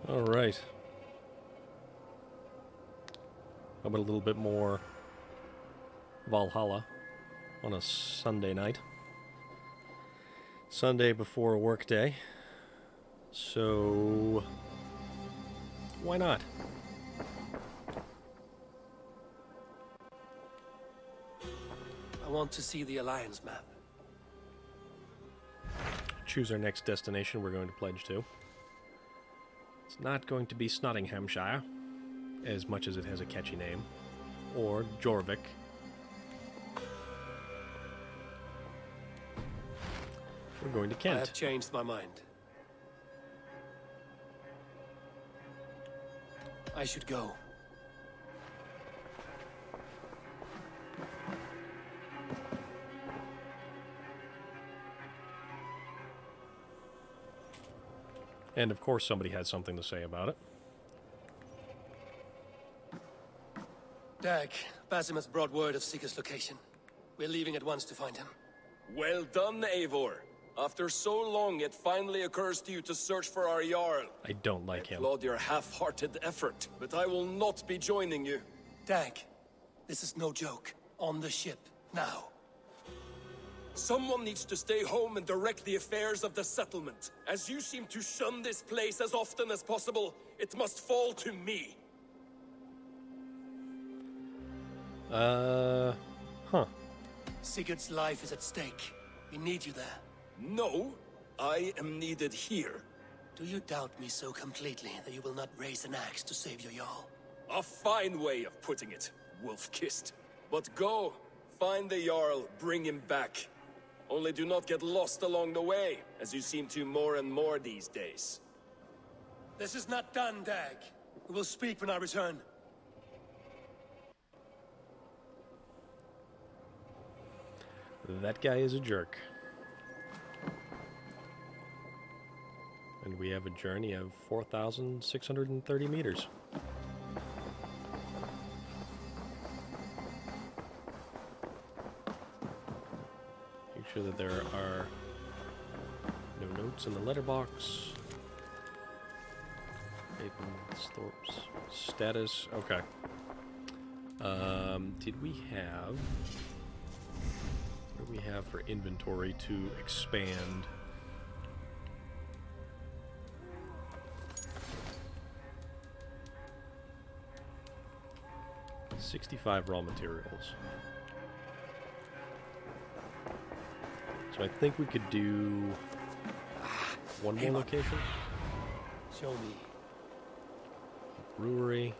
All right. How about a little bit more Valhalla on a Sunday night? Sunday before a work day. So, why not? I want to see the Alliance map. Choose our next destination we're going to pledge to. It's not going to be Snottinghamshire, as much as it has a catchy name, or Jorvik. We're going to Kent. I have changed my mind. I should go. And of course somebody had something to say about it. Dag, Basim has brought word of Sigurd's location. We're leaving at once to find him. Well done, Eivor. After so long, it finally occurs to you to search for our Jarl. I don't like him. Applaud your half-hearted effort, but I will not be joining you. Dag, this is no joke. On the ship, now. Someone needs to stay home and direct the affairs of the settlement. As you seem to shun this place as often as possible, it must fall to me. Huh. Sigurd's life is at stake. We need you there. No, I am needed here. Do you doubt me so completely that you will not raise an axe to save your Jarl? A fine way of putting it, wolf-kissed. But go, find the Jarl, bring him back. Only do not get lost along the way, as you seem to more and more these days. This is not done, Dag. We will speak when I return. That guy is a jerk. And we have a journey of 4,630 meters. Make sure that there are no notes in the letterbox. Thorpe's status. Okay. Did we have... What do we have for inventory to expand? $65 raw materials. So I think we could do one more location. Show me. Brewery.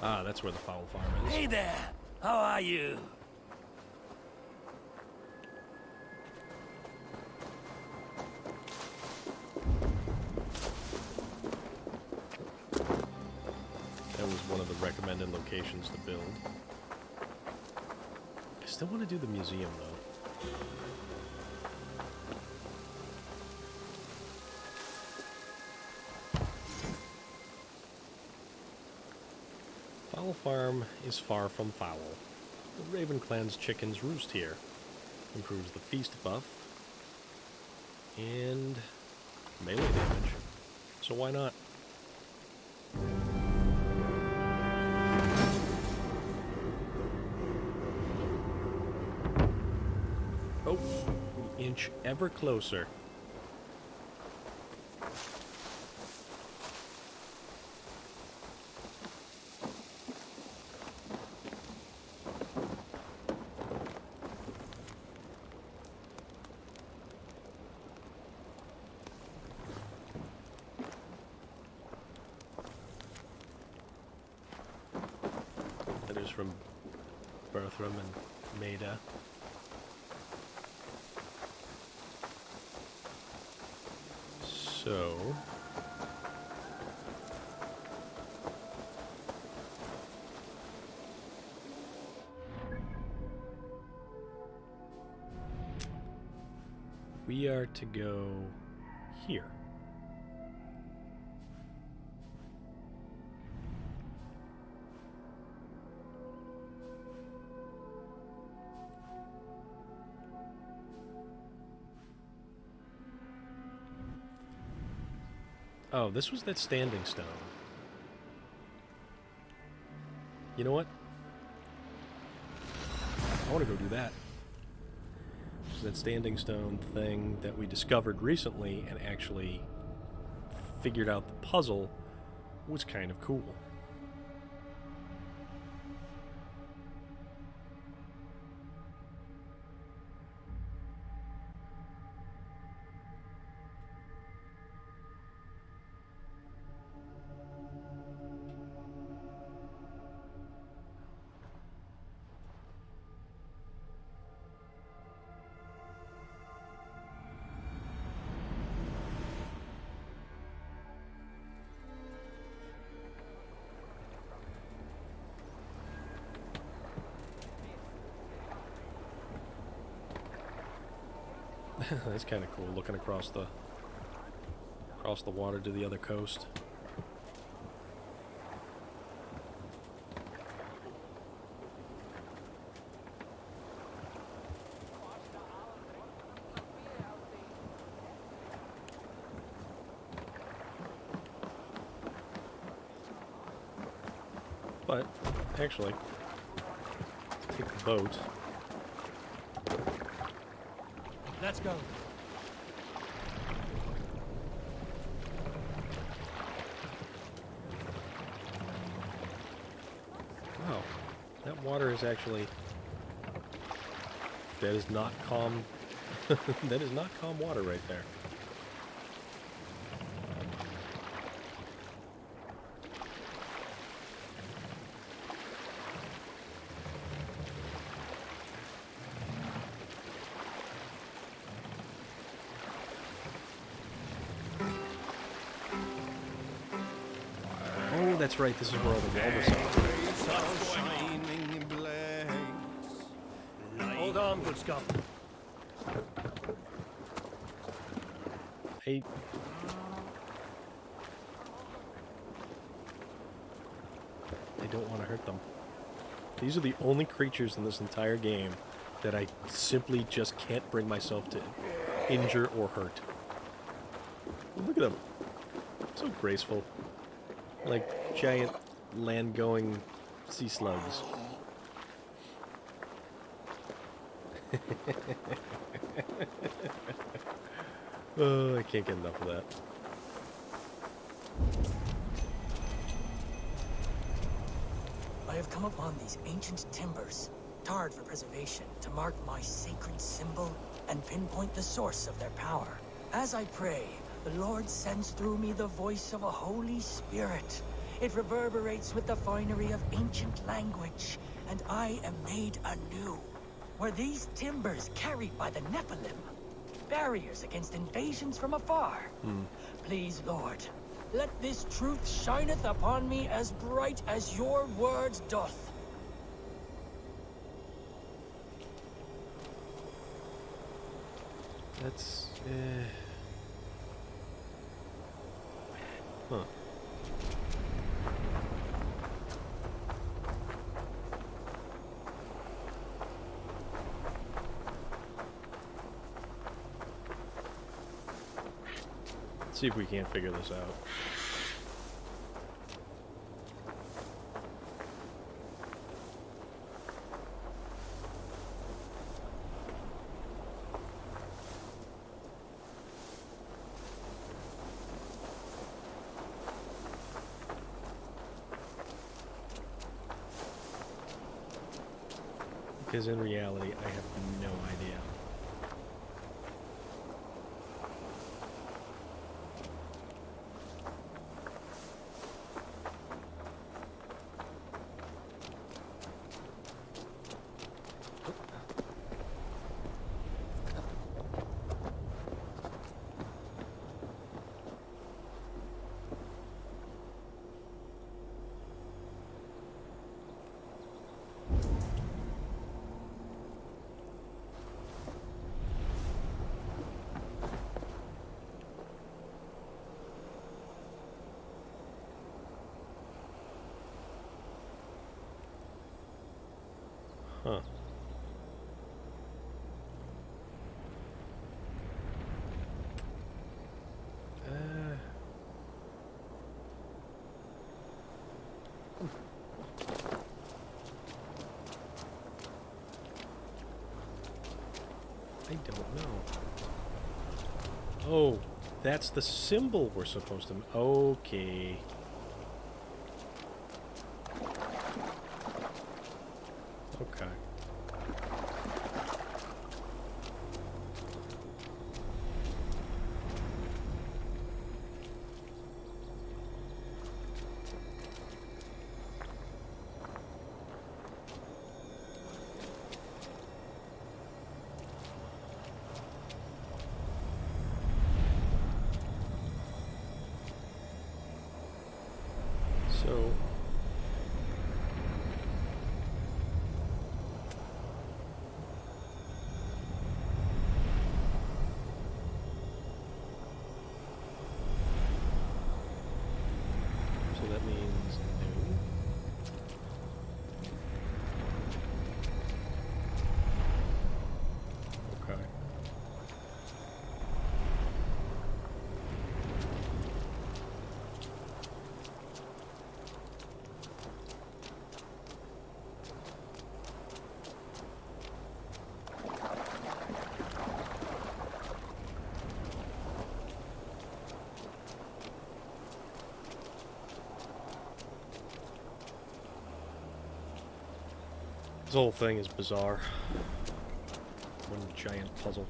Ah, that's where the foul farm is. Hey there! How are you? That was one of the recommended locations to build. I still want to do the museum, though. Fowl Farm is far from foul. The Raven Clan's chickens roost here. Improves the feast buff and melee damage. So why not? Oh, we inch ever closer. Letters from Bertram and Maida. So we are to go here. Oh, this was that standing stone. You know what? I want to go do that. It's that standing stone thing that we discovered recently and actually figured out the puzzle was kind of cool. That's kind of cool, looking across the water to the other coast. But actually, take the boat. Let's go. Wow, that water is actually... That is not calm. That is not calm water right there. Oh, that's right. This is where all the walrus are. Hold on, good Scott. I don't want to hurt them. These are the only creatures in this entire game that I simply just can't bring myself to injure or hurt. Look at them. So graceful. Like giant land-going sea slugs. Oh, I can't get enough of that. I have come upon these ancient timbers, tarred for preservation, to mark my sacred symbol and pinpoint the source of their power. As I pray, the Lord sends through me the voice of a Holy Spirit. It reverberates with the finery of ancient language, and I am made anew. Were these timbers carried by the Nephilim? Barriers against invasions from afar? Please, Lord, let this truth shineth upon me as bright as your word doth. That's... Huh. Let's see if we can't figure this out. Because in reality, I have no idea. I don't know. Oh, that's the symbol we're supposed to... Okay. Okay. So... So that means no. Okay. This whole thing is bizarre. One giant puzzle.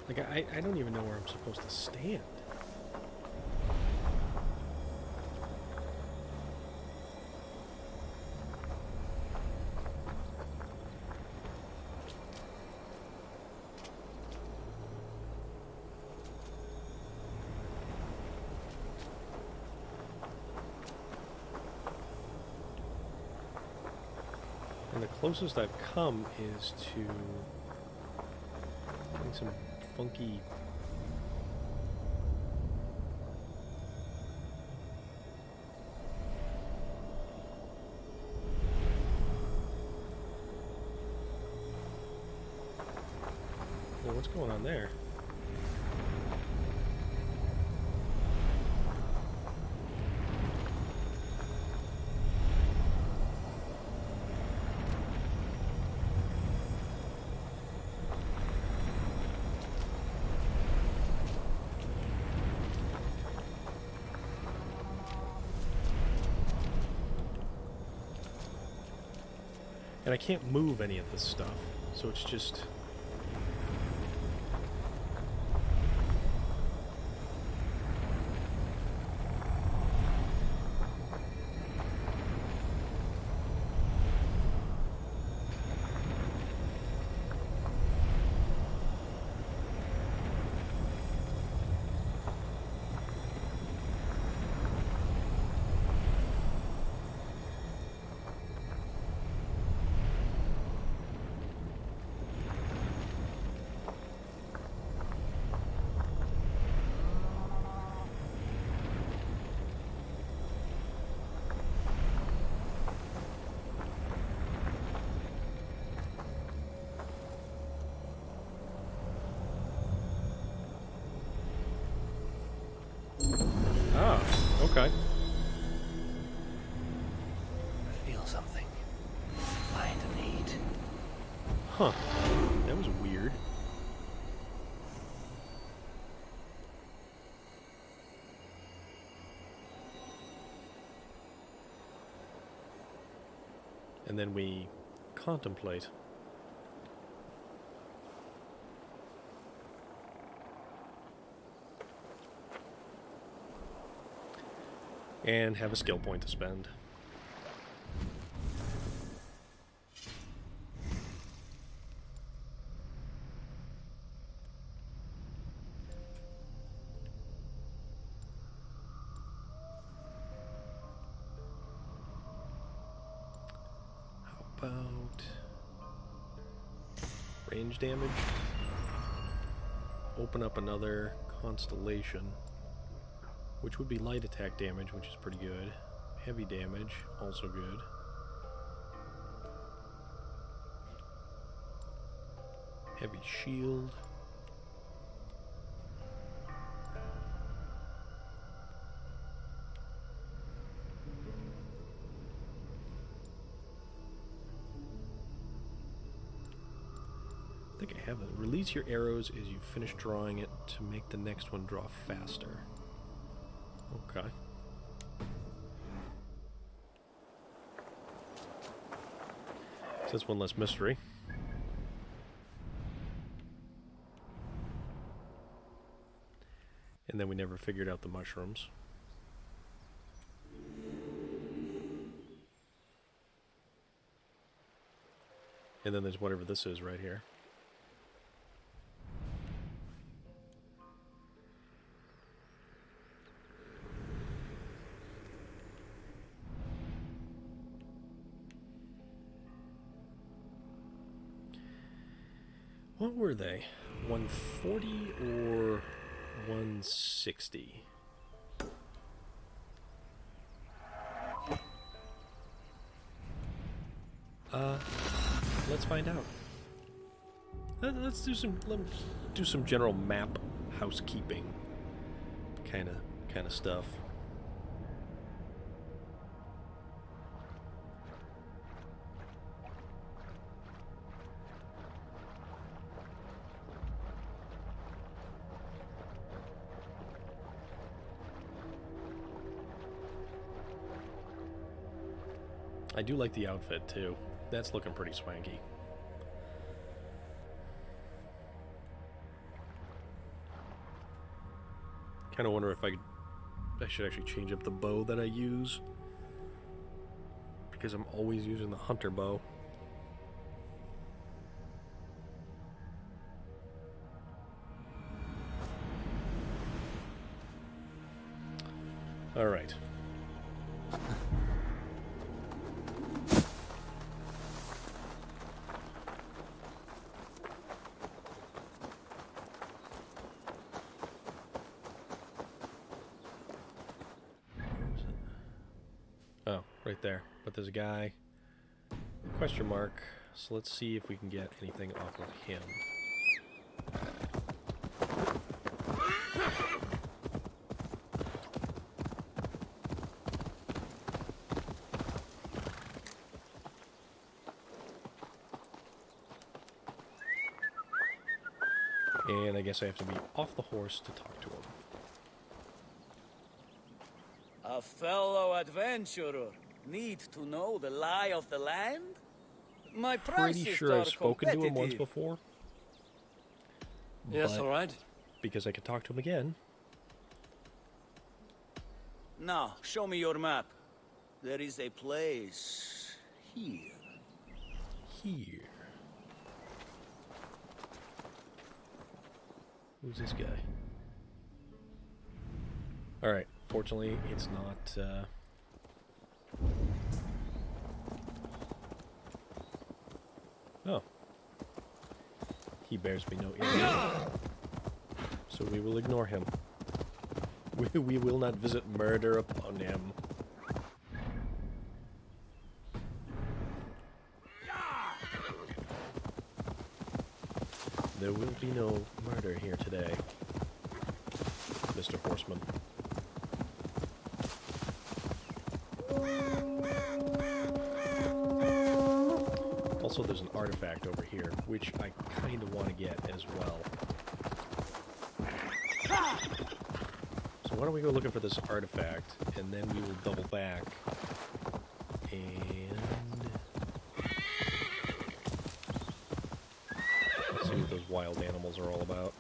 Like, I don't even know where I'm supposed to stand. And the closest I've come is to getting some funky... Well, what's going on there? And I can't move any of this stuff, so it's just... Ah, okay. I feel something. Find a need. Huh. That was weird. And then we contemplate. And have a skill point to spend. about range damage? Open up another constellation, which would be light attack damage, which is pretty good. Heavy damage, also good. Heavy shield. I think I have it. Release your arrows as you finish drawing it to make the next one draw faster. Okay. So that's one less mystery. And then we never figured out the mushrooms. And then there's whatever this is right here. What were they? 140 or 160? Let's find out. Let's do some general map housekeeping kind of stuff. I do like the outfit too. That's looking pretty swanky. Kind of wonder if I should actually change up the bow that I use, because I'm always using the hunter bow. All right. Oh, right there. But there's a guy. Question mark. So let's see if we can get anything off of him. And I guess I have to be off the horse to talk to him. A fellow adventurer need to know the lie of the land? My prices Pretty sure are I've spoken to him once competitive. before. Yes, but all right. because I could talk to him again. Now, show me your map. There is a place here. Here. Who's this guy? Alright, fortunately it's not, Oh. He bears me no ill. So we will ignore him. We will not visit murder upon him. There will be no murder here today, Mr. Horseman. Also, there's an artifact over here, which I kind of want to get as well. So why don't we go looking for this artifact, and then we will double back and see what those wild animals are all about.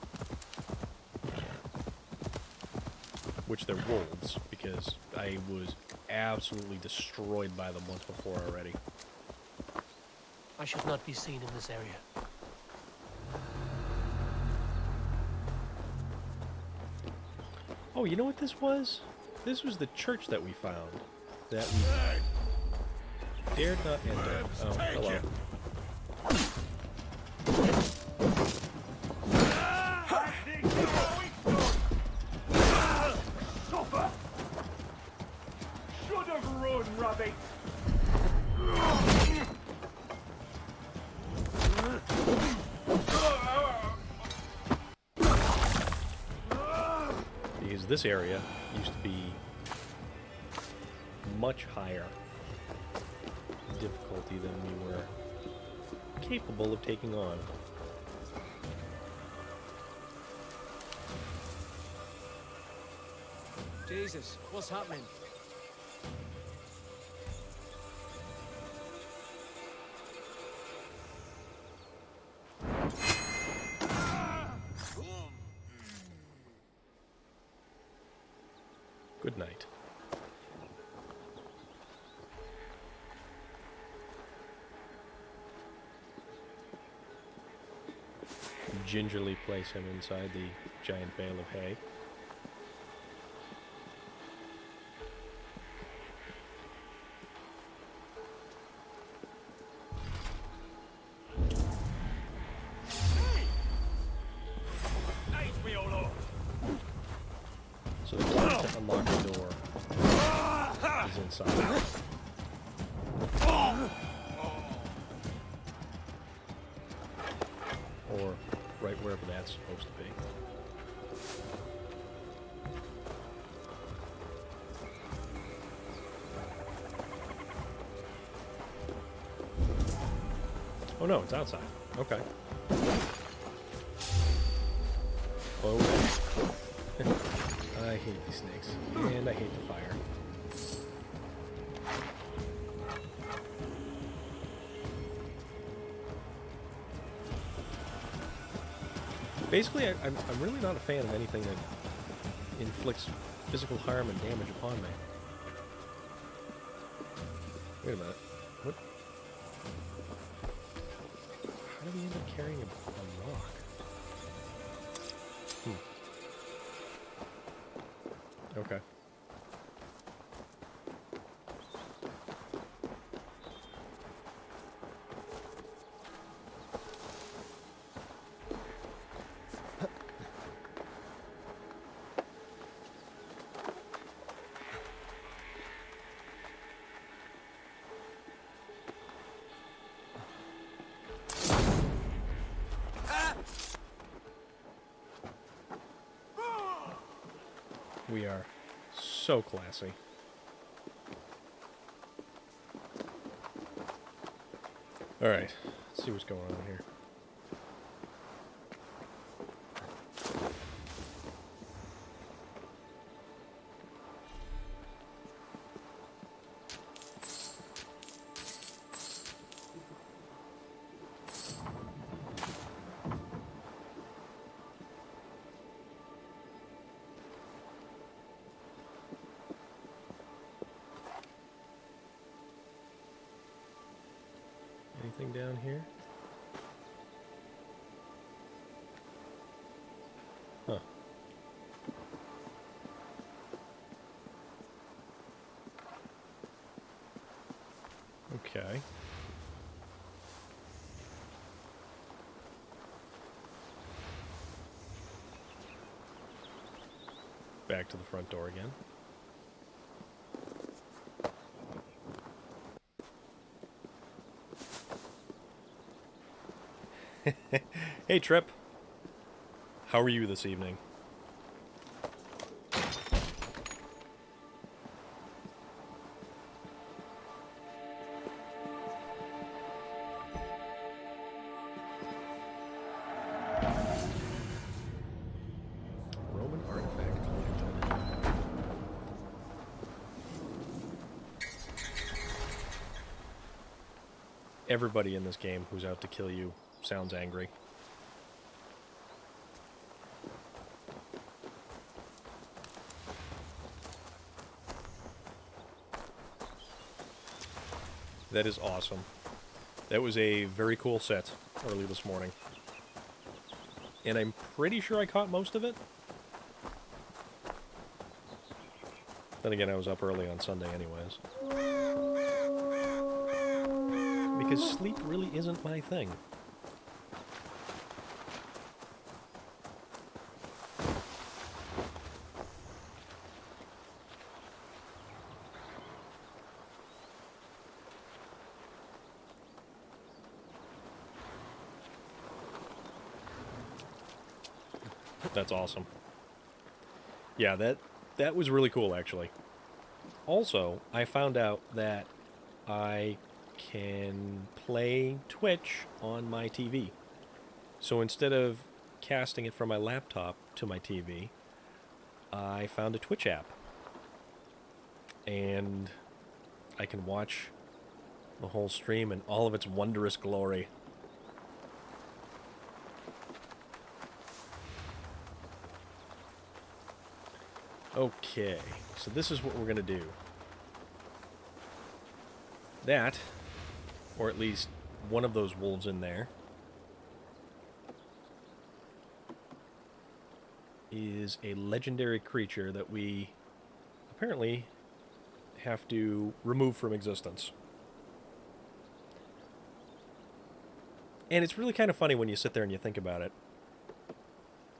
Which they're wolves, because I was absolutely destroyed by them once before already. I should not be seen in this area. Oh, you know what this was? This was the church that we found. That Dared not enter. Oh, hello. Should have run, rabbit. Because this area used to be much higher difficulty than we were capable of taking on. Jesus, what's happening? Good night. Gingerly place him inside the giant bale of hay. So the key to unlock the door is inside. Or right wherever that's supposed to be. Oh no, it's outside. Okay. Oh. I hate these snakes. And I hate the fire. Basically, I'm really not a fan of anything that inflicts physical harm and damage upon me. Wait a minute. What? How did we end up carrying a rock? Okay. We are so classy. Alright, let's see what's going on here. Anything down here? Huh. Okay. Back to the front door again. Hey, Trip. How are you this evening? Roman artifact collected. Everybody in this game who's out to kill you sounds angry. That is awesome. That was a very cool set early this morning. And I'm pretty sure I caught most of it. Then again, I was up early on Sunday anyways. because sleep really isn't my thing. That's awesome. Yeah, that was really cool, actually. Also, I found out that I can play Twitch on my TV. So instead of casting it from my laptop to my TV, I found a Twitch app. And I can watch the whole stream in all of its wondrous glory. Okay, so this is what we're going to do. That, or at least one of those wolves in there, is a legendary creature that we apparently have to remove from existence. And it's really kind of funny when you sit there and you think about it.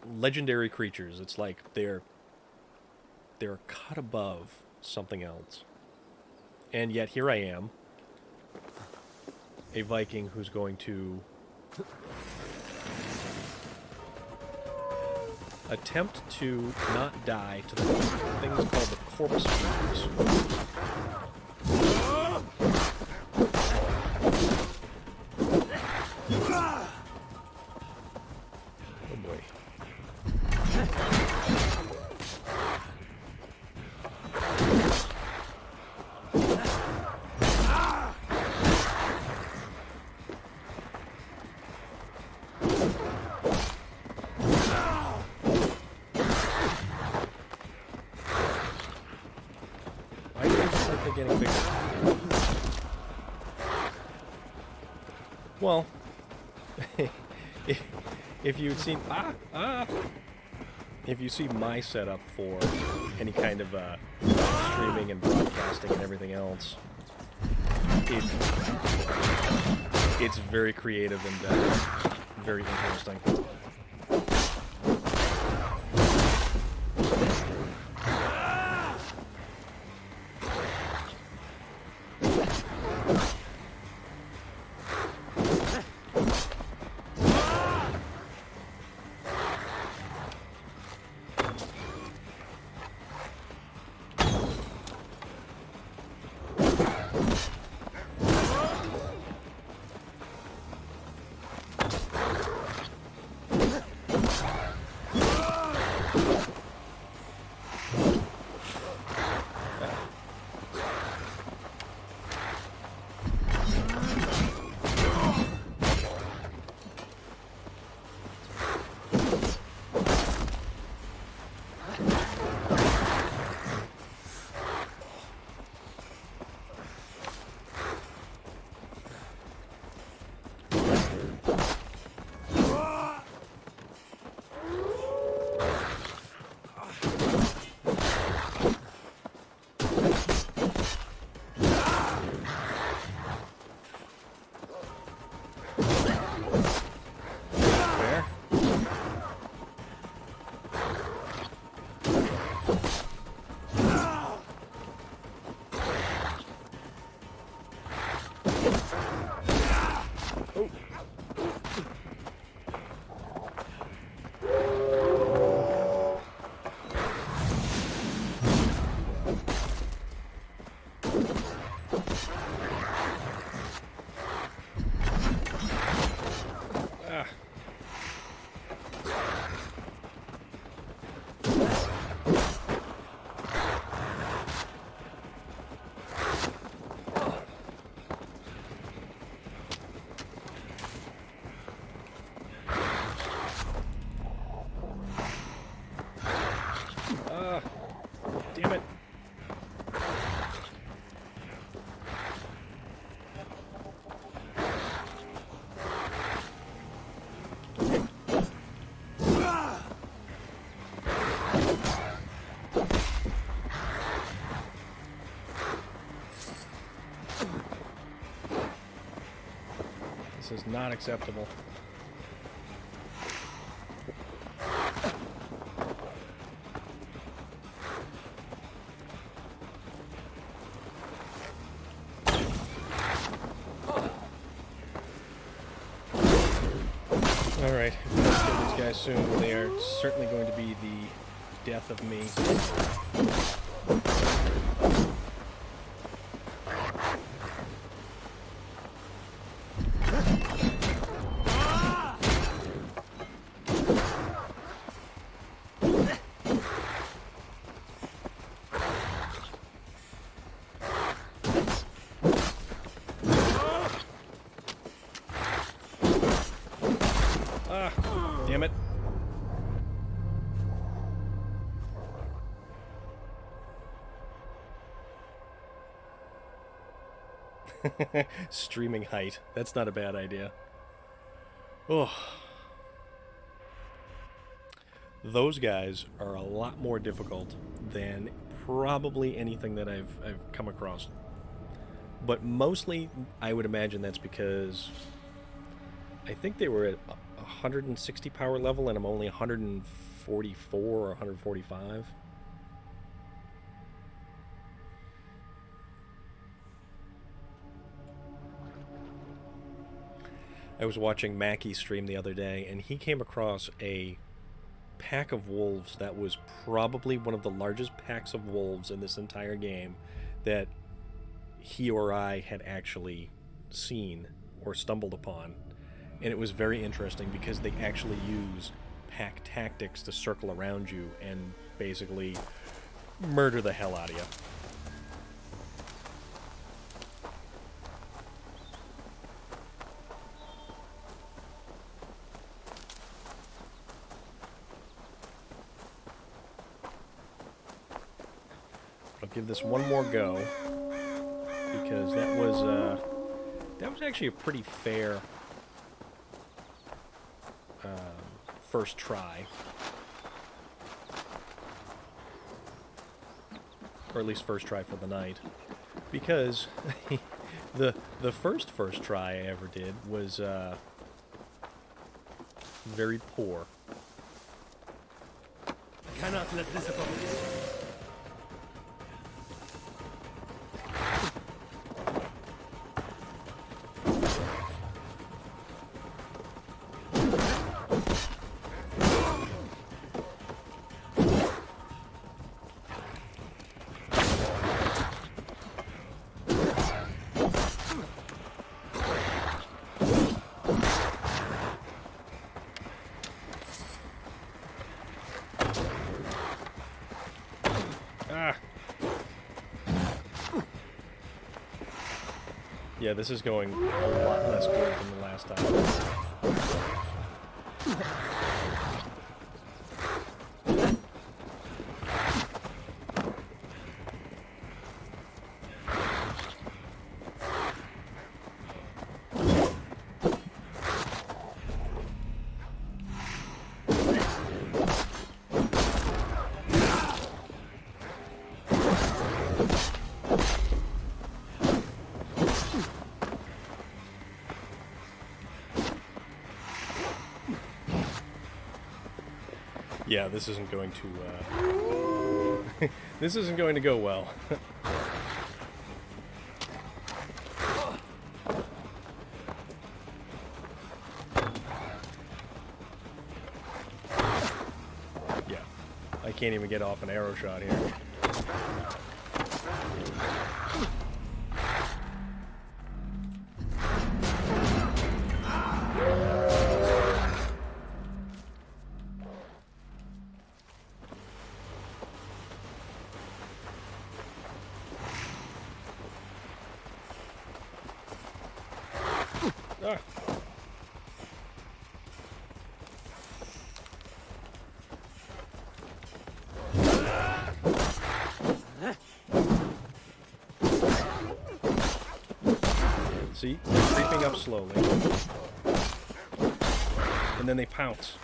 Legendary creatures, it's like they're cut above something else. And yet here I am, a Viking who's going to attempt to not die to the things called the corpse flames. Oh boy. Getting bigger. Well, if you'd seen if you see my setup for any kind of streaming and broadcasting and everything else, it's very creative and very interesting. This is not acceptable. Alright, let's kill these guys soon. They are certainly going to be the death of me. Damn it. Streaming height. That's not a bad idea. Oh. Those guys are a lot more difficult than probably anything that I've come across. But mostly, I would imagine that's because I think they were at 160 power level and I'm only 144 or 145. I was watching Mackie stream the other day and he came across a pack of wolves that was probably one of the largest packs of wolves in this entire game that he or I had actually seen or stumbled upon. And it was very interesting because they actually use pack tactics to circle around you and basically murder the hell out of you. I'll give this one more go because that was actually a pretty fair first try, or at least first try for the night, because the first try I ever did was very poor. I cannot let this abomination. Yeah, this is going a lot less good than the last time. Yeah, this isn't going to, this isn't going to go well. Yeah, I can't even get off an arrow shot here. Ah. See, they're creeping up slowly, and then they pounce.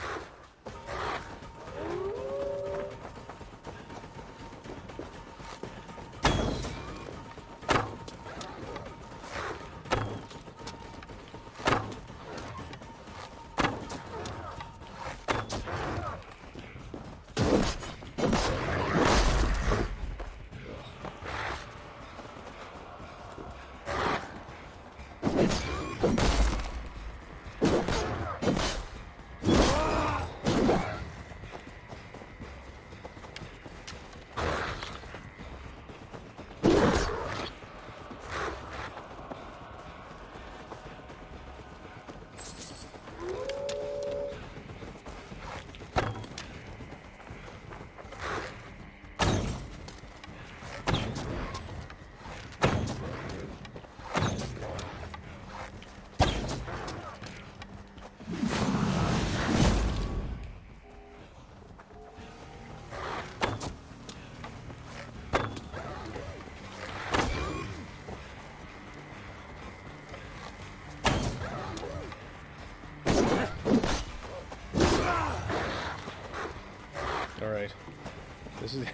right. This is...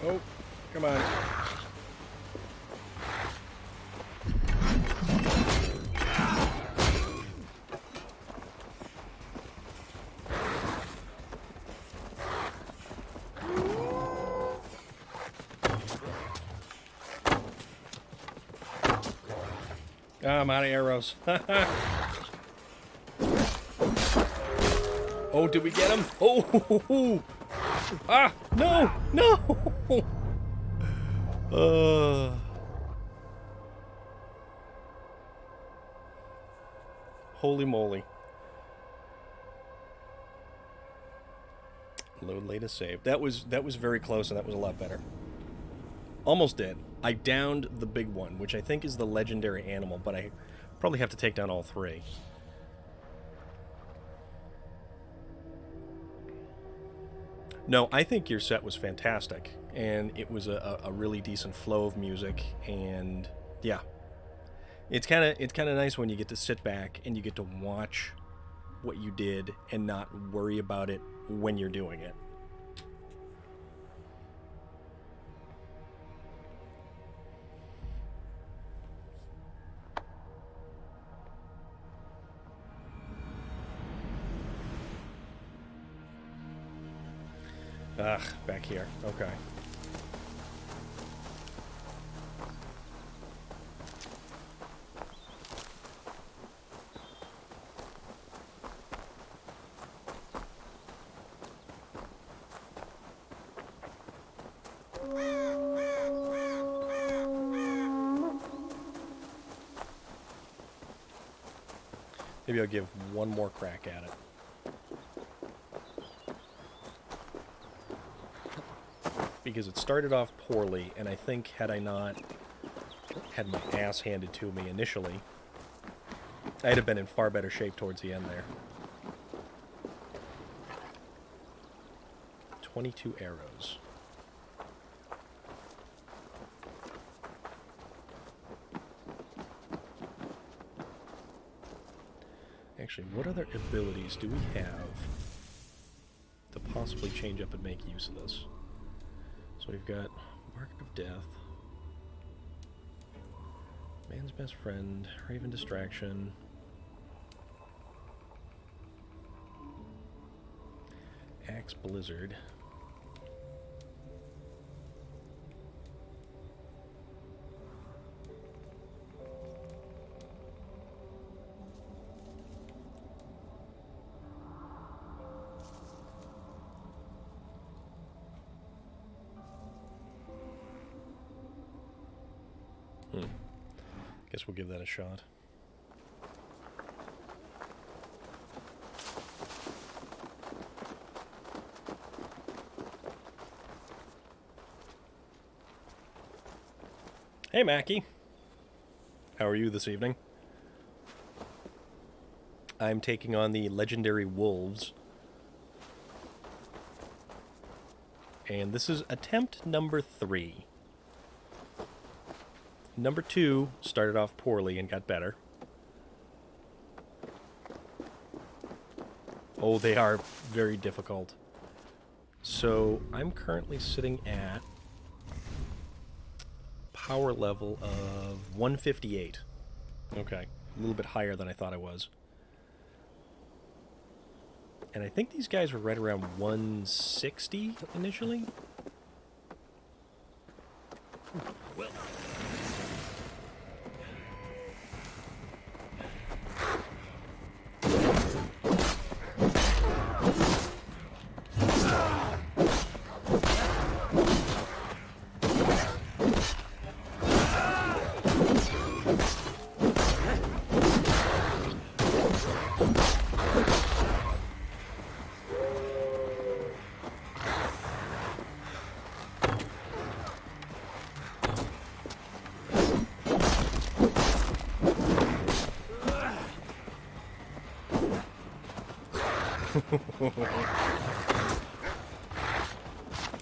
Oh, come on. Ah, I'm out of arrows. Oh, did we get him? Oh! Ah! No! No! Holy moly. Load latest save. That was very close, and that was a lot better. Almost dead. I downed the big one, which I think is the legendary animal, but I probably have to take down all three. No, I think your set was fantastic, and it was a really decent flow of music, and yeah, it's kind of nice when you get to sit back and you get to watch what you did and not worry about it when you're doing it. Ugh, back here. Okay. Maybe I'll give one more crack at it. Because it started off poorly, and I think had I not had my ass handed to me initially, I'd have been in far better shape towards the end there. 22 arrows. Actually, what other abilities do we have to possibly change up and make use of this? So we've got Mark of Death, Man's Best Friend, Raven Distraction, Axe Blizzard, Guess we'll give that a shot. Hey, Mackie. How are you this evening? I'm taking on the legendary wolves. And this is attempt number 3. Number 2 started off poorly and got better. Oh, they are very difficult. So I'm currently sitting at power level of 158. Okay, a little bit higher than I thought I was. And I think these guys were right around 160 initially. Well.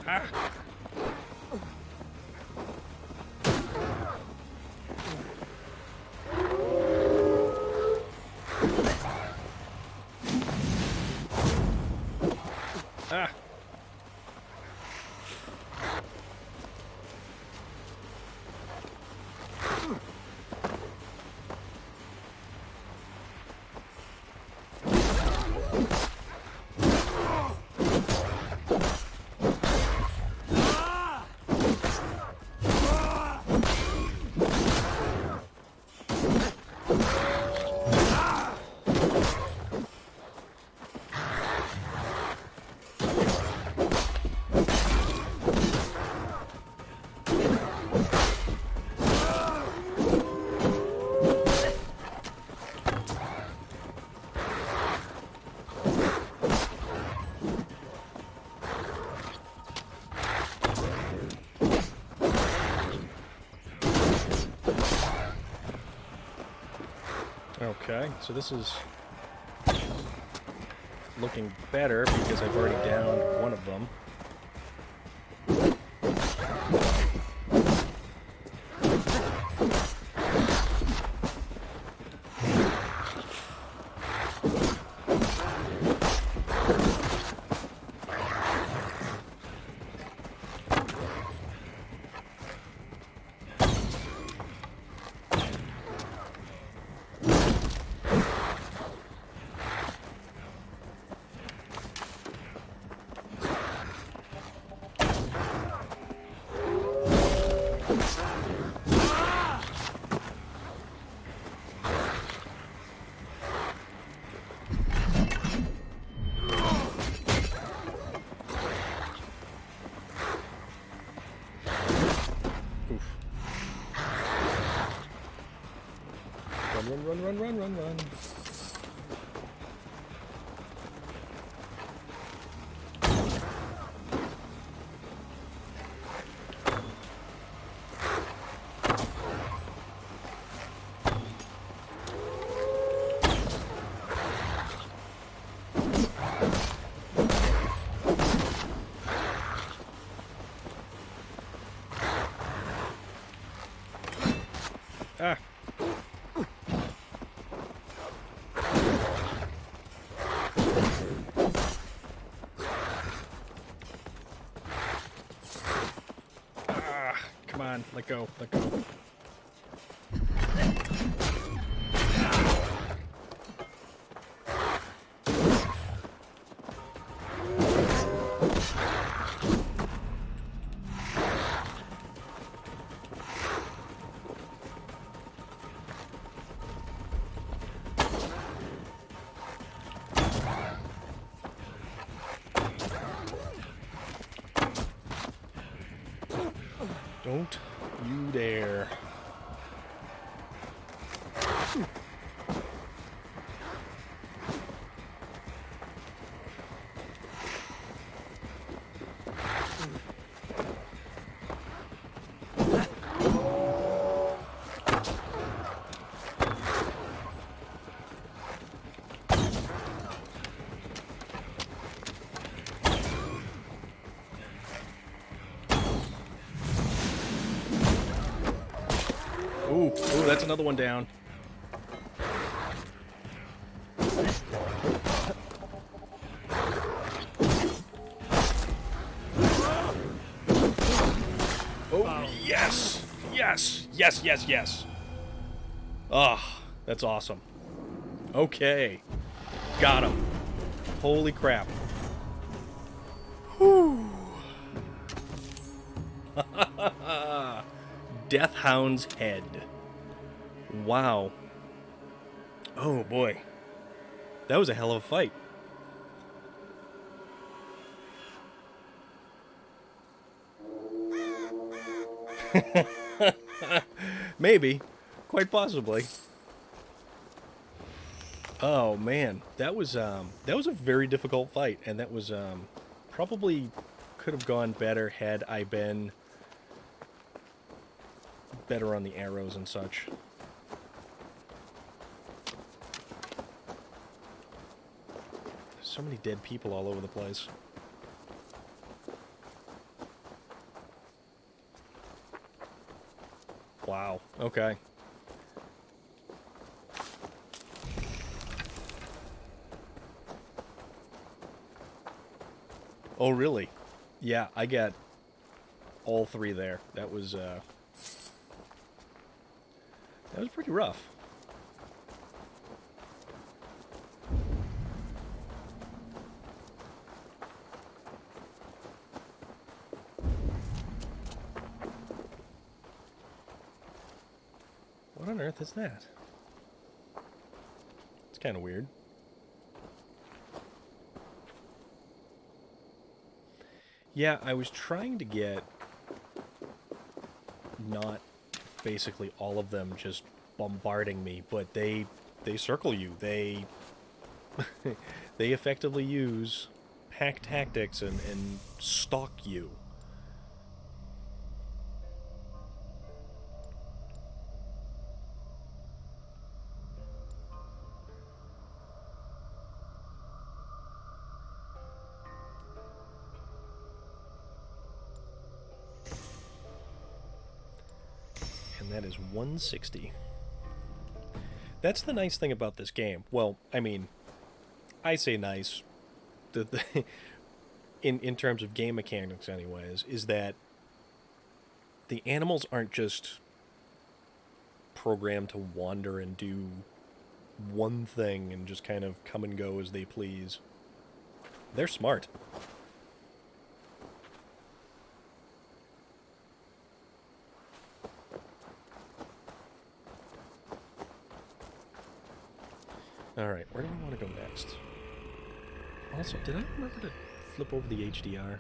Ah. Ah. Okay, so this is looking better because I've already downed one of them. Oof. Run. Ah. Ah, come on, let go. Don't you dare. Ooh, that's another one down. Oh, yes! Yes! Ah, that's awesome. Okay. Got him. Holy crap. Whew. Deathhound's head. Wow. Oh boy. That was a hell of a fight. Maybe. Quite possibly. Oh man, that was a very difficult fight, and that was probably could have gone better had I been better on the arrows and such. So many dead people all over the place. Wow. Okay. Oh, really? Yeah, I got all three there. That was pretty rough. What on earth is that? It's kind of weird. Yeah, I was trying to get not basically all of them just bombarding me, but they circle you. They they effectively use pack tactics and stalk you. And that is 160. That's the nice thing about this game. Well, I mean, I say nice. In terms of game mechanics, anyways, is that the animals aren't just programmed to wander and do one thing and just kind of come and go as they please. They're smart. Alright, where do I want to go next? Also, did I remember to flip over the HDR?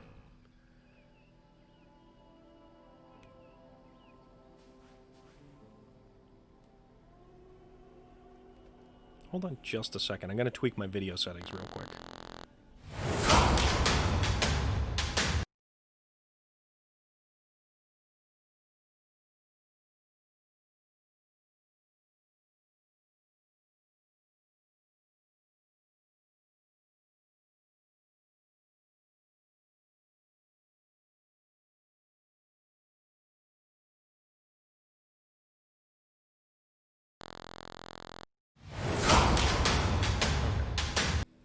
Hold on just a second. I'm going to tweak my video settings real quick.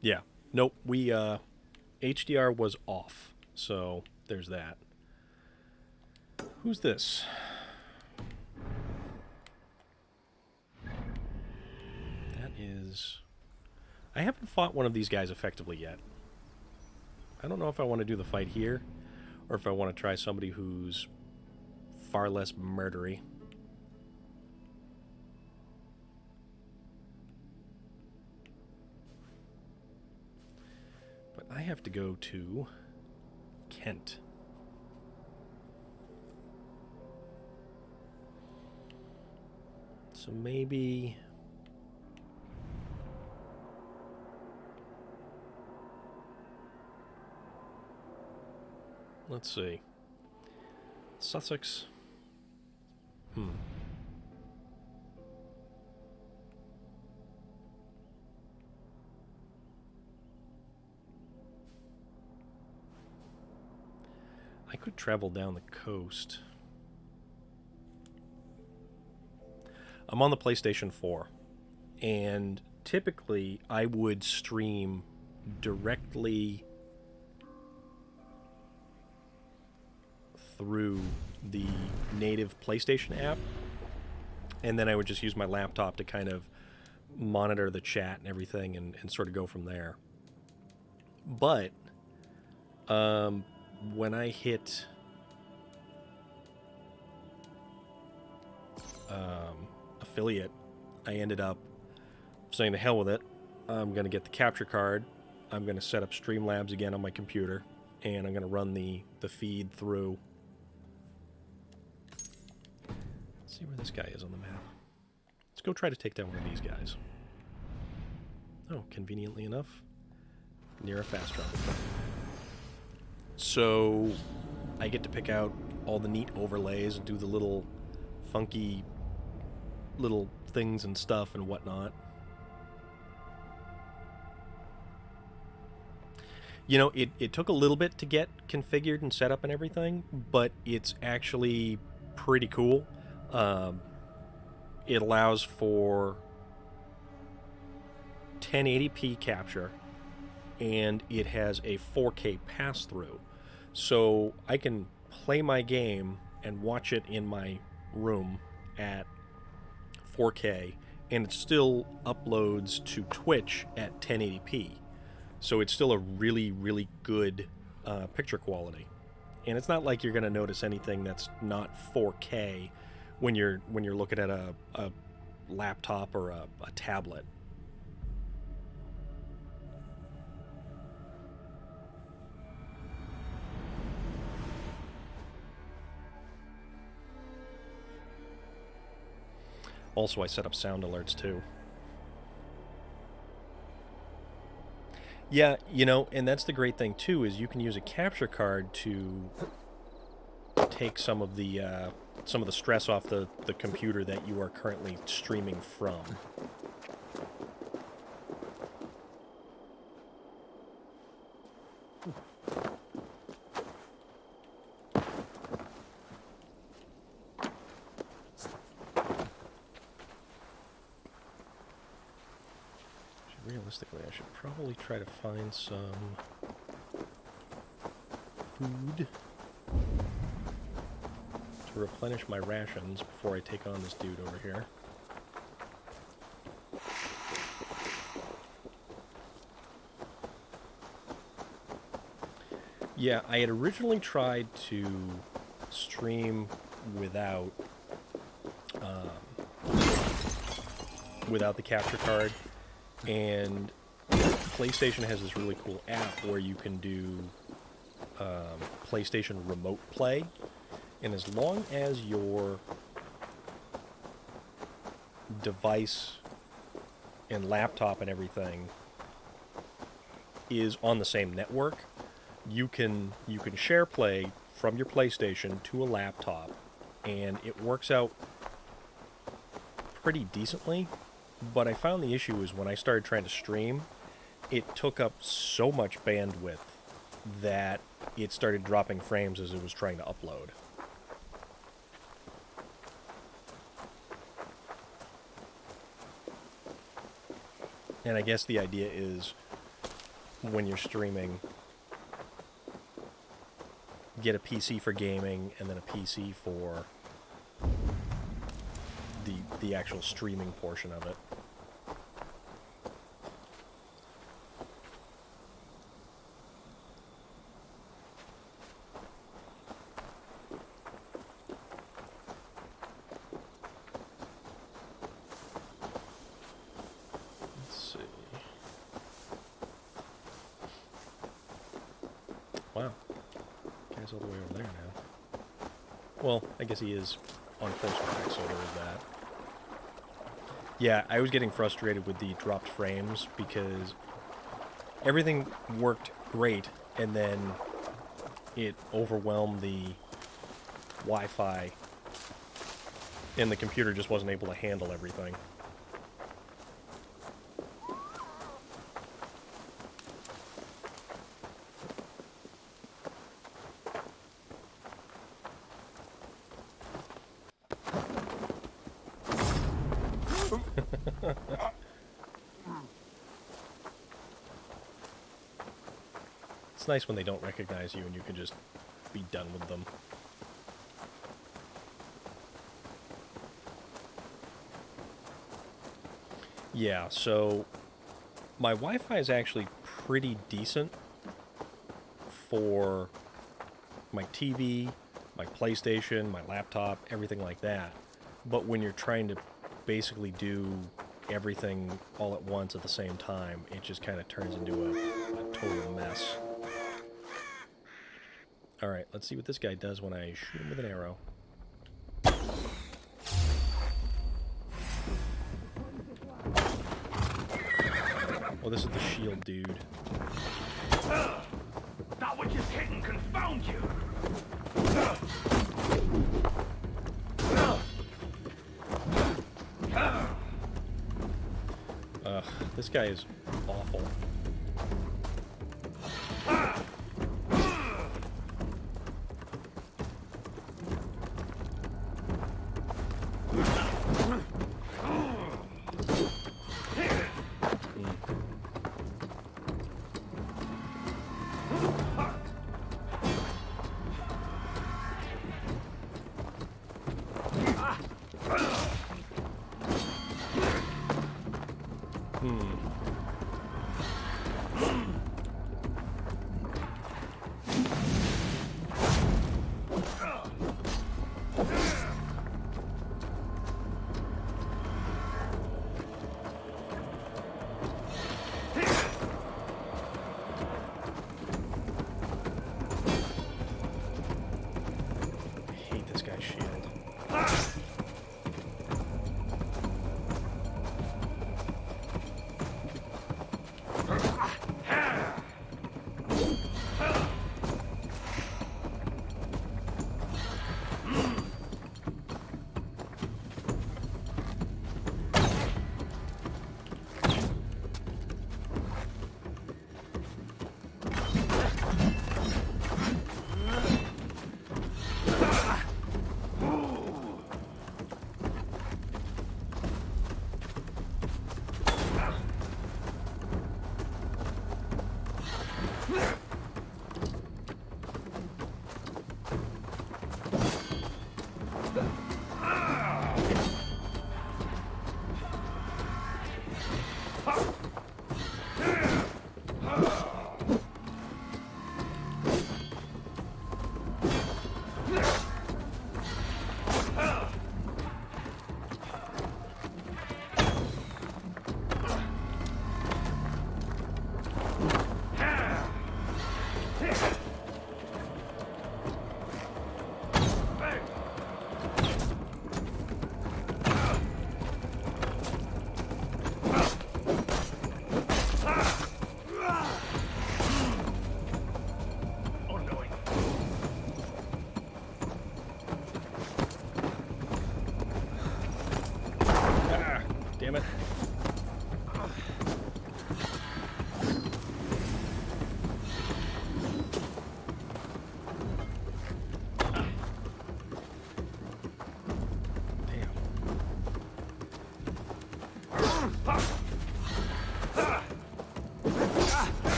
Yeah. Nope. We, HDR was off. So, there's that. Who's this? That is... I haven't fought one of these guys effectively yet. I don't know if I want to do the fight here, or if I want to try somebody who's far less murdery. But I have to go to Kent. So maybe... Let's see. Sussex. I could travel down the coast. I'm on the PlayStation 4, and typically I would stream directly through the native PlayStation app, and then I would just use my laptop to kind of monitor the chat and everything and sort of go from there. But when I hit affiliate, I ended up saying to hell with it. I'm going to get the capture card. I'm going to set up Streamlabs again on my computer, and I'm going to run the feed through. Let's see where this guy is on the map. Let's go try to take down one of these guys. Oh, conveniently enough, near a fast travel. So I get to pick out all the neat overlays and do the little funky little things and stuff and whatnot. You know, it took a little bit to get configured and set up and everything, but it's actually pretty cool. It allows for 1080p capture, and it has a 4K pass-through. So I can play my game and watch it in my room at 4K, and it still uploads to Twitch at 1080p. So it's still a really, really good picture quality. And it's not like you're going to notice anything that's not 4K when you're looking at a laptop or a tablet. Also, I set up sound alerts too. Yeah, you know, and that's the great thing too, is you can use a capture card to take some of the stress off the computer that you are currently streaming from. Realistically, I should probably try to find some food to replenish my rations before I take on this dude over here. Yeah, I had originally tried to stream without the capture card, and PlayStation has this really cool app where you can do PlayStation Remote Play, and as long as your device and laptop and everything is on the same network, you can share play from your PlayStation to a laptop, and it works out pretty decently. But I found the issue is when I started trying to stream, it took up so much bandwidth that it started dropping frames as it was trying to upload. And I guess the idea is when you're streaming, get a PC for gaming and then a PC for the actual streaming portion of it. Let's see. Wow. Guy's all the way over there now. Well, I guess he is on horseback, so there is that. Yeah, I was getting frustrated with the dropped frames because everything worked great, and then it overwhelmed the Wi-Fi, and the computer just wasn't able to handle everything. It's nice when they don't recognize you and you can just be done with them. Yeah, so my Wi-Fi is actually pretty decent for my TV, my PlayStation, my laptop, everything like that. But when you're trying to basically do everything all at once at the same time, it just kind of turns into a total mess. Alright, let's see what this guy does when I shoot him with an arrow. Oh, this is the shield dude. That which is hidden confound you! Ugh, this guy is awful.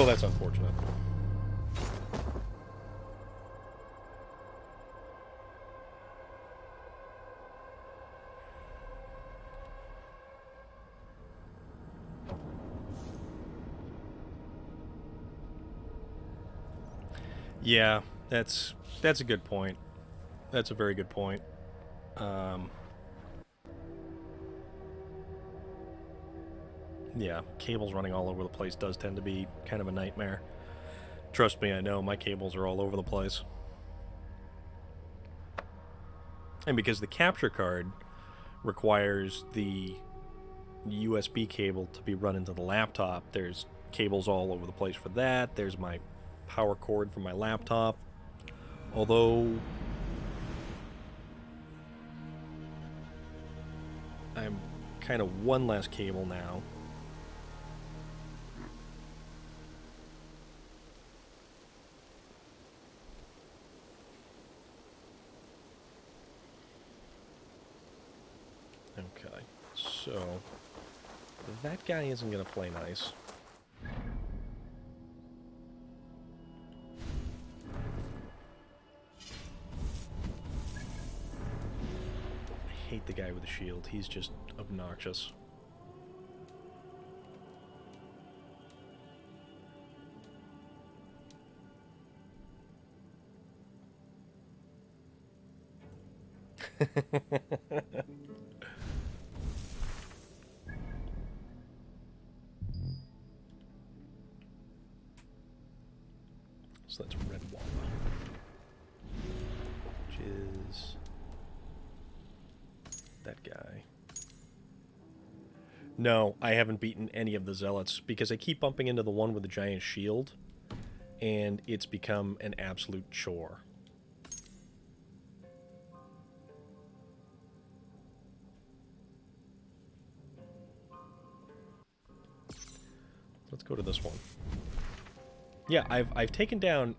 Well, that's unfortunate. Yeah, that's a good point. That's a very good point. Yeah, cables running all over the place does tend to be kind of a nightmare. Trust me, I know my cables are all over the place. And because the capture card requires the USB cable to be run into the laptop, there's cables all over the place for that. There's my power cord for my laptop. Although I'm kind of one less cable now. Okay, so that guy isn't going to play nice. I hate the guy with the shield. He's just obnoxious. So that's red wall, which is that guy. No, I haven't beaten any of the Zealots because I keep bumping into the one with the giant shield, and it's become an absolute chore. Let's go to this one. Yeah, I've taken down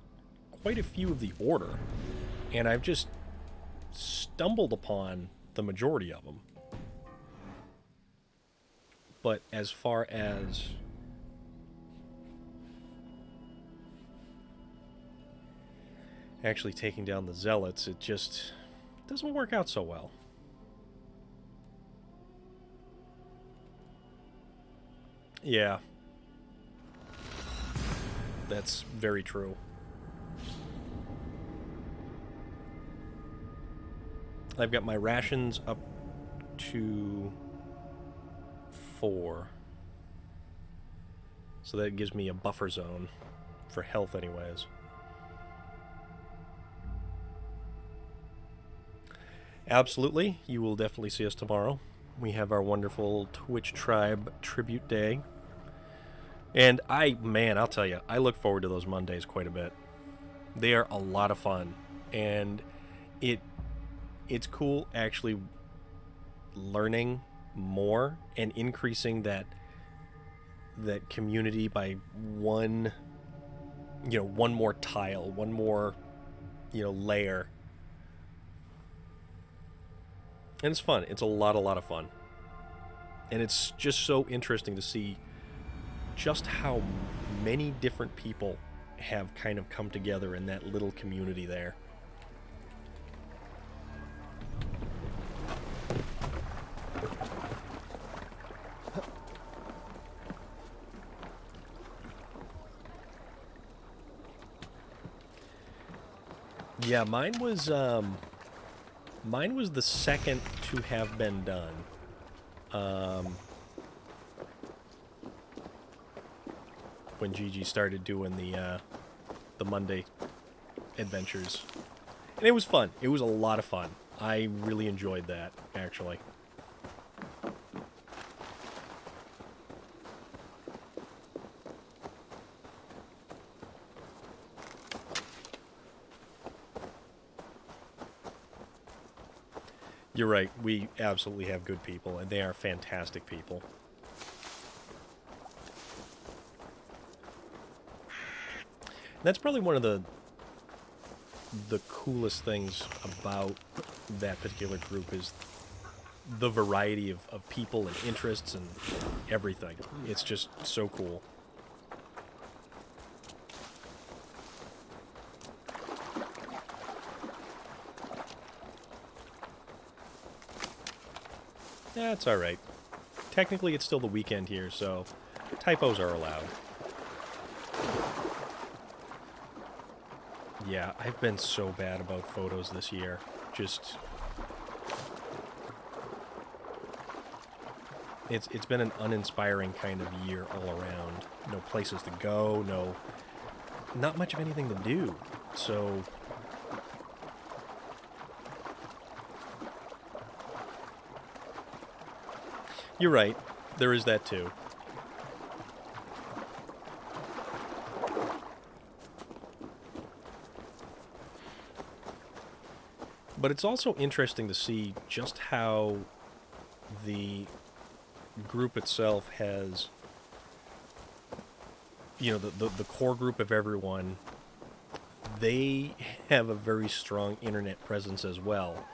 quite a few of the Order, and I've just stumbled upon the majority of them. But as far as actually taking down the Zealots, it just doesn't work out so well. Yeah. That's very true. I've got my rations up to 4. So that gives me a buffer zone for health anyways. Absolutely, you will definitely see us tomorrow. We have our wonderful Twitch Tribe Tribute Day. And man, I'll tell you, I look forward to those Mondays quite a bit. They are a lot of fun. And it's cool actually learning more and increasing that community by one more tile, one more, layer. And it's fun. It's a lot of fun. And it's just so interesting to see just how many different people have kind of come together in that little community there. Yeah, mine was the second to have been done. When Gigi started doing the Monday adventures. And it was fun. It was a lot of fun. I really enjoyed that, actually. You're right. We absolutely have good people, and they are fantastic people. That's probably one of the coolest things about that particular group is the variety of people and interests and everything. It's just so cool. That's alright. Technically, it's still the weekend here, so typos are allowed. Yeah, I've been so bad about photos this year. Just... It's been an uninspiring kind of year all around. No places to go, not much of anything to do. So... You're right. There is that too. But it's also interesting to see just how the group itself has, you know, the core group of everyone, they have a very strong internet presence as well.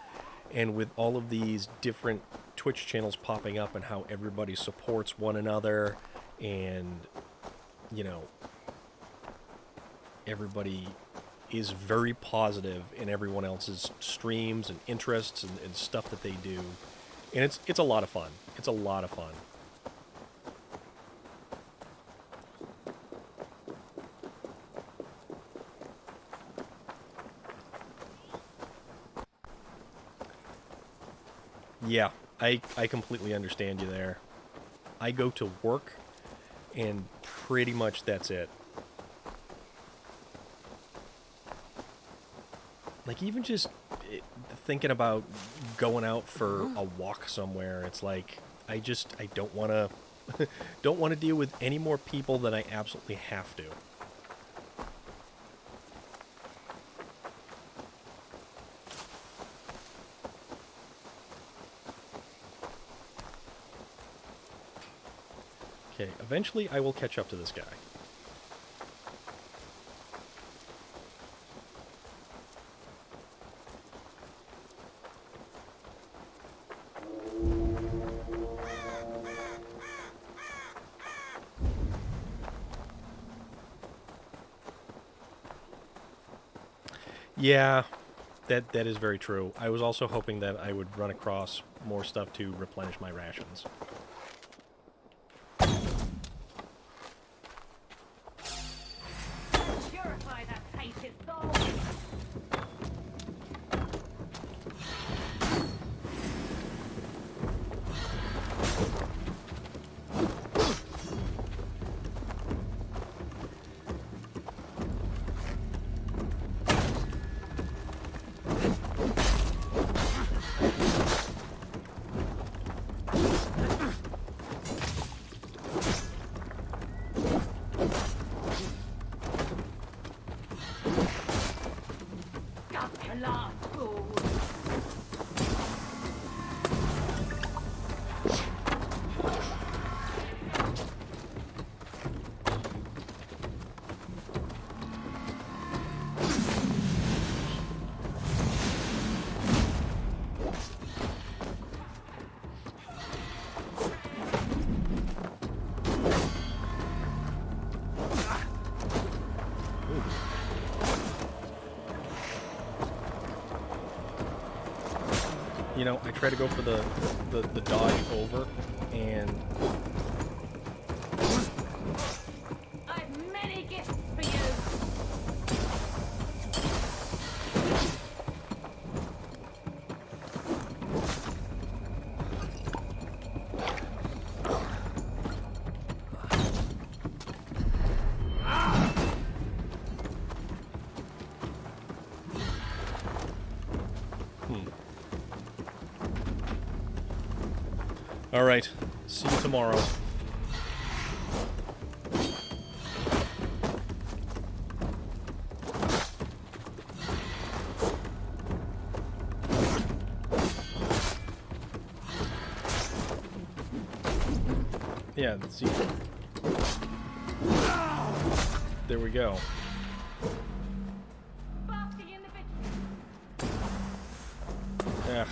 And with all of these different Twitch channels popping up and how everybody supports one another and, you know, everybody is very positive in everyone else's streams and interests and stuff that they do. And it's a lot of fun. It's a lot of fun. Yeah, I completely understand you there. I go to work, and pretty much that's it. Like, even just thinking about going out for a walk somewhere, it's like, I don't want to don't want to deal with any more people than I absolutely have to. Okay, eventually I will catch up to this guy. Yeah, that is very true. I was also hoping that I would run across more stuff to replenish my rations. Purify that hated soul. Got your last fool. You know, I try to go for the dodge over, and I've many gifts for you. all right, see you tomorrow. Yeah, see. There we go. Basking in the victory. Ugh.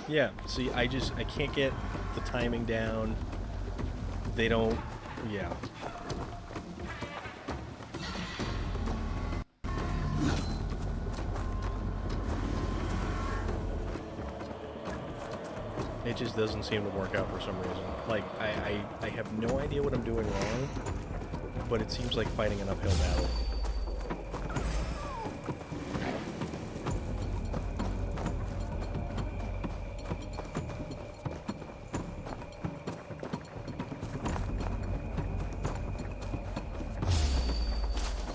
Yeah, see, I can't get the timing down. They don't, yeah. It just doesn't seem to work out for some reason. Like, I have no idea what I'm doing wrong, but it seems like fighting an uphill battle.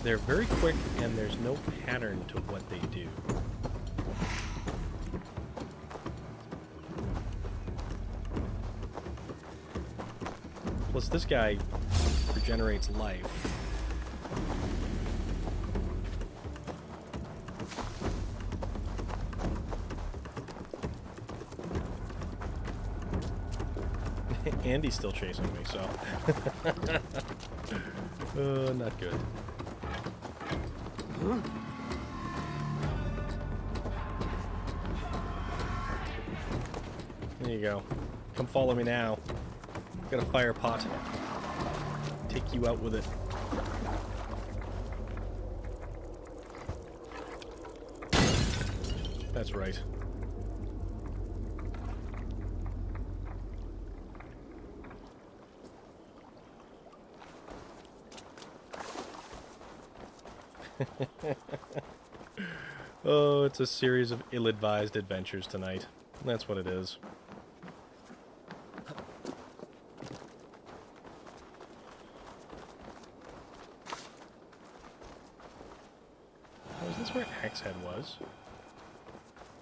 They're very quick, and there's no pattern to what they do. Plus, this guy regenerates life. Andy's still chasing me, so... not good. There you go. Come follow me now. Got a fire pot. Take you out with it. That's right. Oh, it's a series of ill-advised adventures tonight. That's what it is. Oh, is this where Axehead was?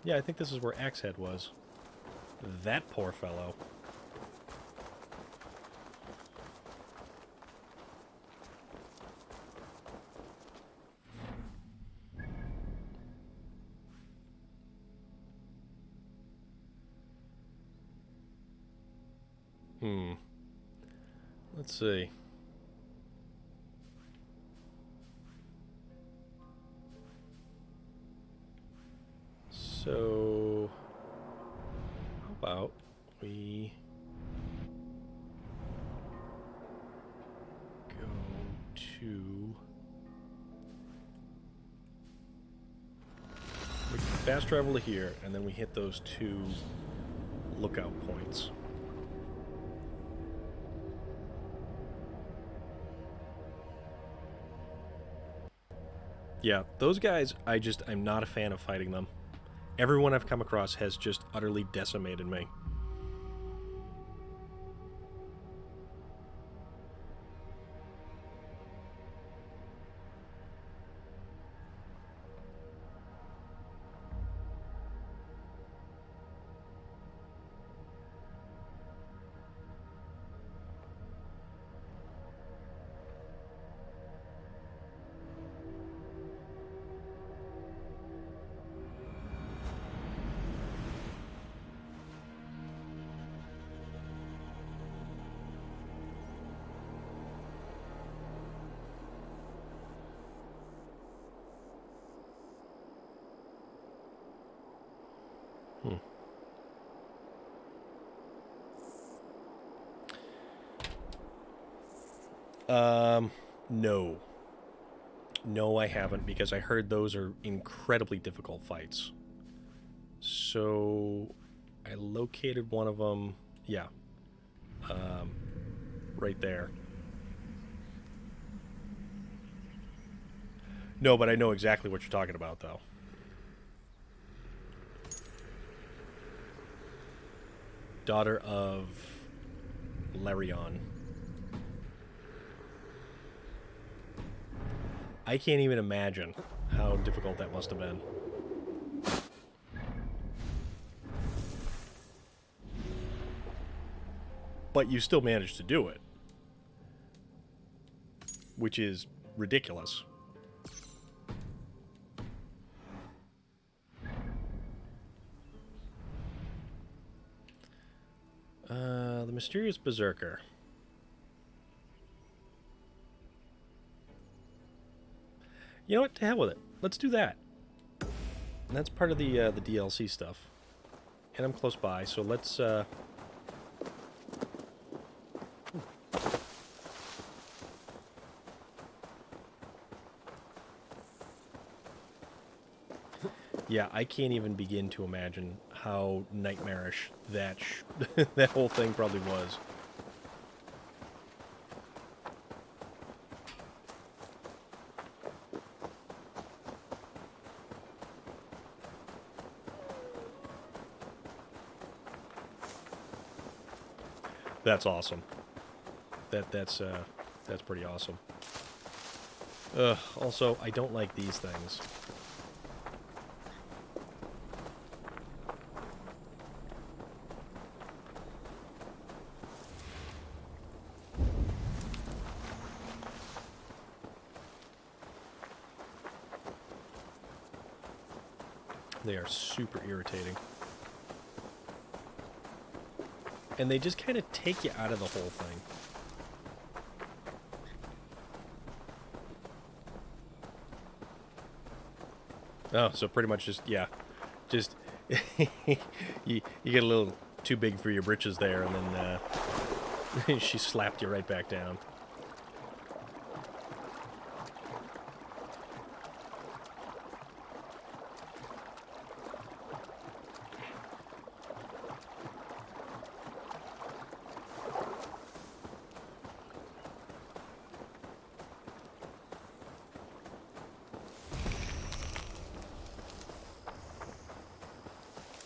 Yeah, I think this is where Axehead was. That poor fellow. Let's see. So, how about we go to... We can fast travel to here, and then we hit those two lookout points. Yeah, those guys, I'm not a fan of fighting them. Everyone I've come across has just utterly decimated me. No. No, I haven't, because I heard those are incredibly difficult fights. So, I located one of them, yeah, right there. No, but I know exactly what you're talking about, though. Daughter of Larion. I can't even imagine how difficult that must have been. But you still managed to do it. Which is ridiculous. The mysterious berserker. You know what? To hell with it. Let's do that. And that's part of the DLC stuff. And I'm close by, so let's... Yeah, I can't even begin to imagine how nightmarish that that whole thing probably was. That's awesome. That's pretty awesome. Also, I don't like these things. They are super irritating. And they just kind of take you out of the whole thing. Oh, so pretty much just, yeah. Just, you get a little too big for your britches there, and then she slapped you right back down.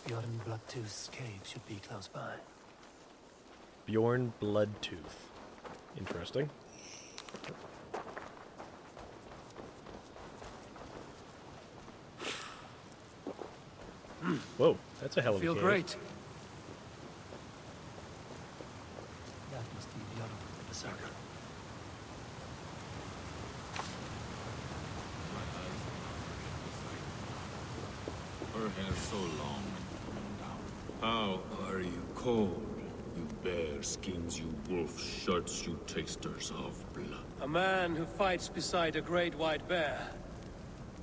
Bjorn Bloodtooth's cave should be close by. Bjorn Bloodtooth. Interesting. Whoa, that's a hell of a Feel cave. great. That must be Bjorn the berserker. Her hair so long and coming down. How are you cold? You bear skins, you wolf shirts, you tasters of blood. A man who fights beside a great white bear.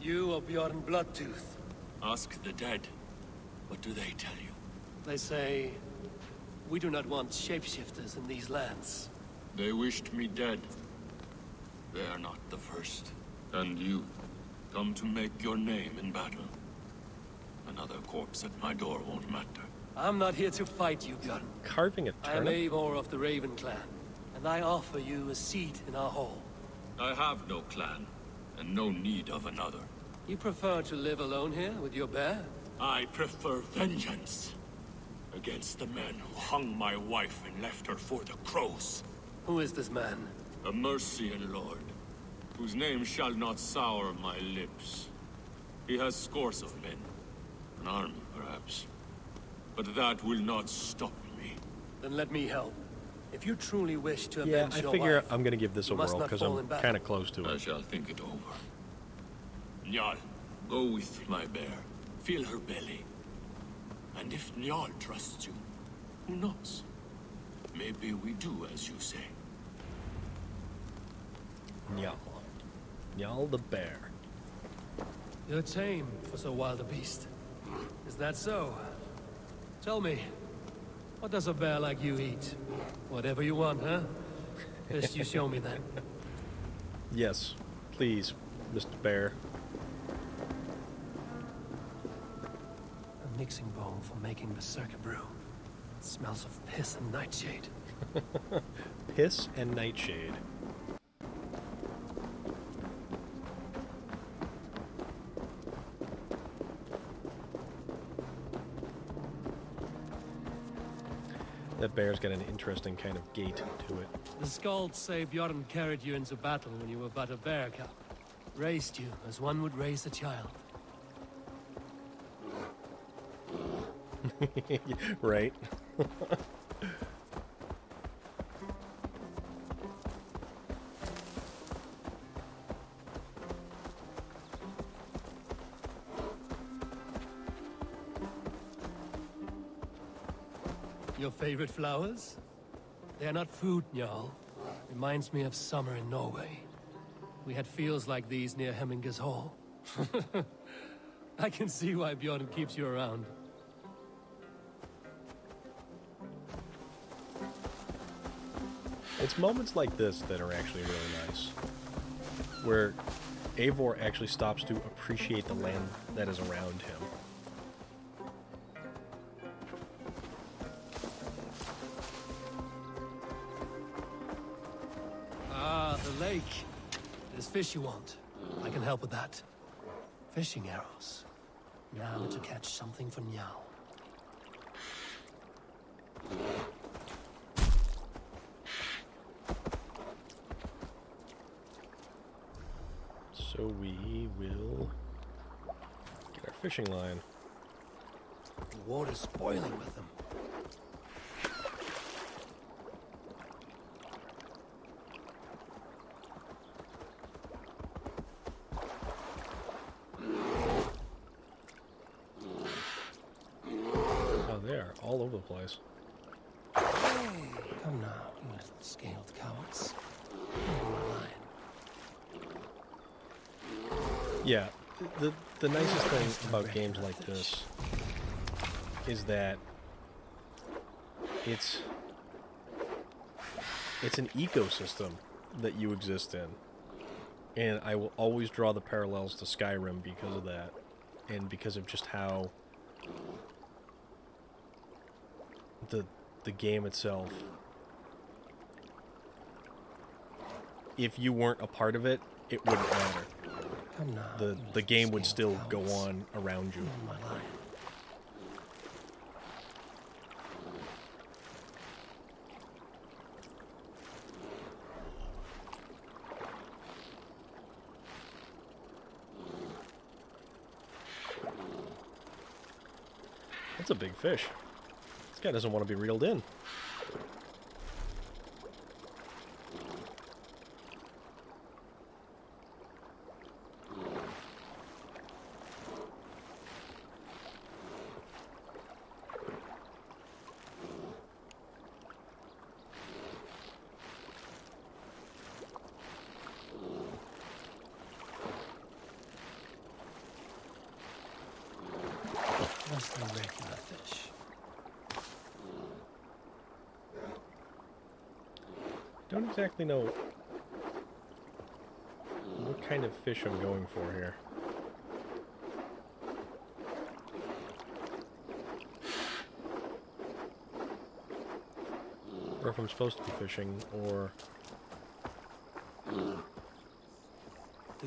You are Bjorn Bloodtooth. Ask the dead. What do they tell you? They say, we do not want shapeshifters in these lands. They wished me dead. They are not the first. And you, come to make your name in battle. Another corpse at my door won't matter. I'm not here to fight you, Bjorn. Carving a I am turnip? Eivor of the Raven clan, and I offer you a seat in our hall. I have no clan, and no need of another. You prefer to live alone here with your bear? I prefer vengeance against the men who hung my wife and left her for the crows. Who is this man? A Mercian lord, whose name shall not sour my lips. He has scores of men, an army perhaps, but that will not stop me. Then let me help. If you truly wish to Yeah, avenge I your figure wife, I'm going to give this a you must whirl not because fall in I'm battle. kind of close to I it. shall think it over. Njal, go with my bear. Feel her belly. And if Njal trusts you, who knows? Maybe we do as you say. Njal. Njal the bear. You're tame for so wild a beast. Is that so? Tell me, what does a bear like you eat? Whatever you want, huh? First you show me then. Yes, please, Mr. Bear. A mixing bowl for making berserker brew. It smells of piss and nightshade. Piss and nightshade. That bear's got an interesting kind of gait to it. The Skalds say Bjorn carried you into battle when you were but a bear cub. Raised you as one would raise a child. Right? Your favorite flowers? They are not food, Jarl. Reminds me of summer in Norway. We had fields like these near Hemminger's Hall. I can see why Bjorn keeps you around. It's moments like this that are actually really nice. Where Eivor actually stops to appreciate the land that is around him. lake. There's fish you want. I can help with that. Fishing arrows. Now to catch something for Niao. So we will get our fishing line. The water's boiling with them. Oh, they are all over the place. Come now, you little scaled cowards. Over my line. Yeah, the nicest thing about games like this is that it's an ecosystem that you exist in. And I will always draw the parallels to Skyrim because of that. And because of just how the game itself, if you weren't a part of it, it wouldn't matter. Come now, The game would still go on around you. Over my line. That's a big fish. This guy doesn't want to be reeled in. Just a regular fish. Don't exactly know what kind of fish I'm going for here. Or if I'm supposed to be fishing, or... Do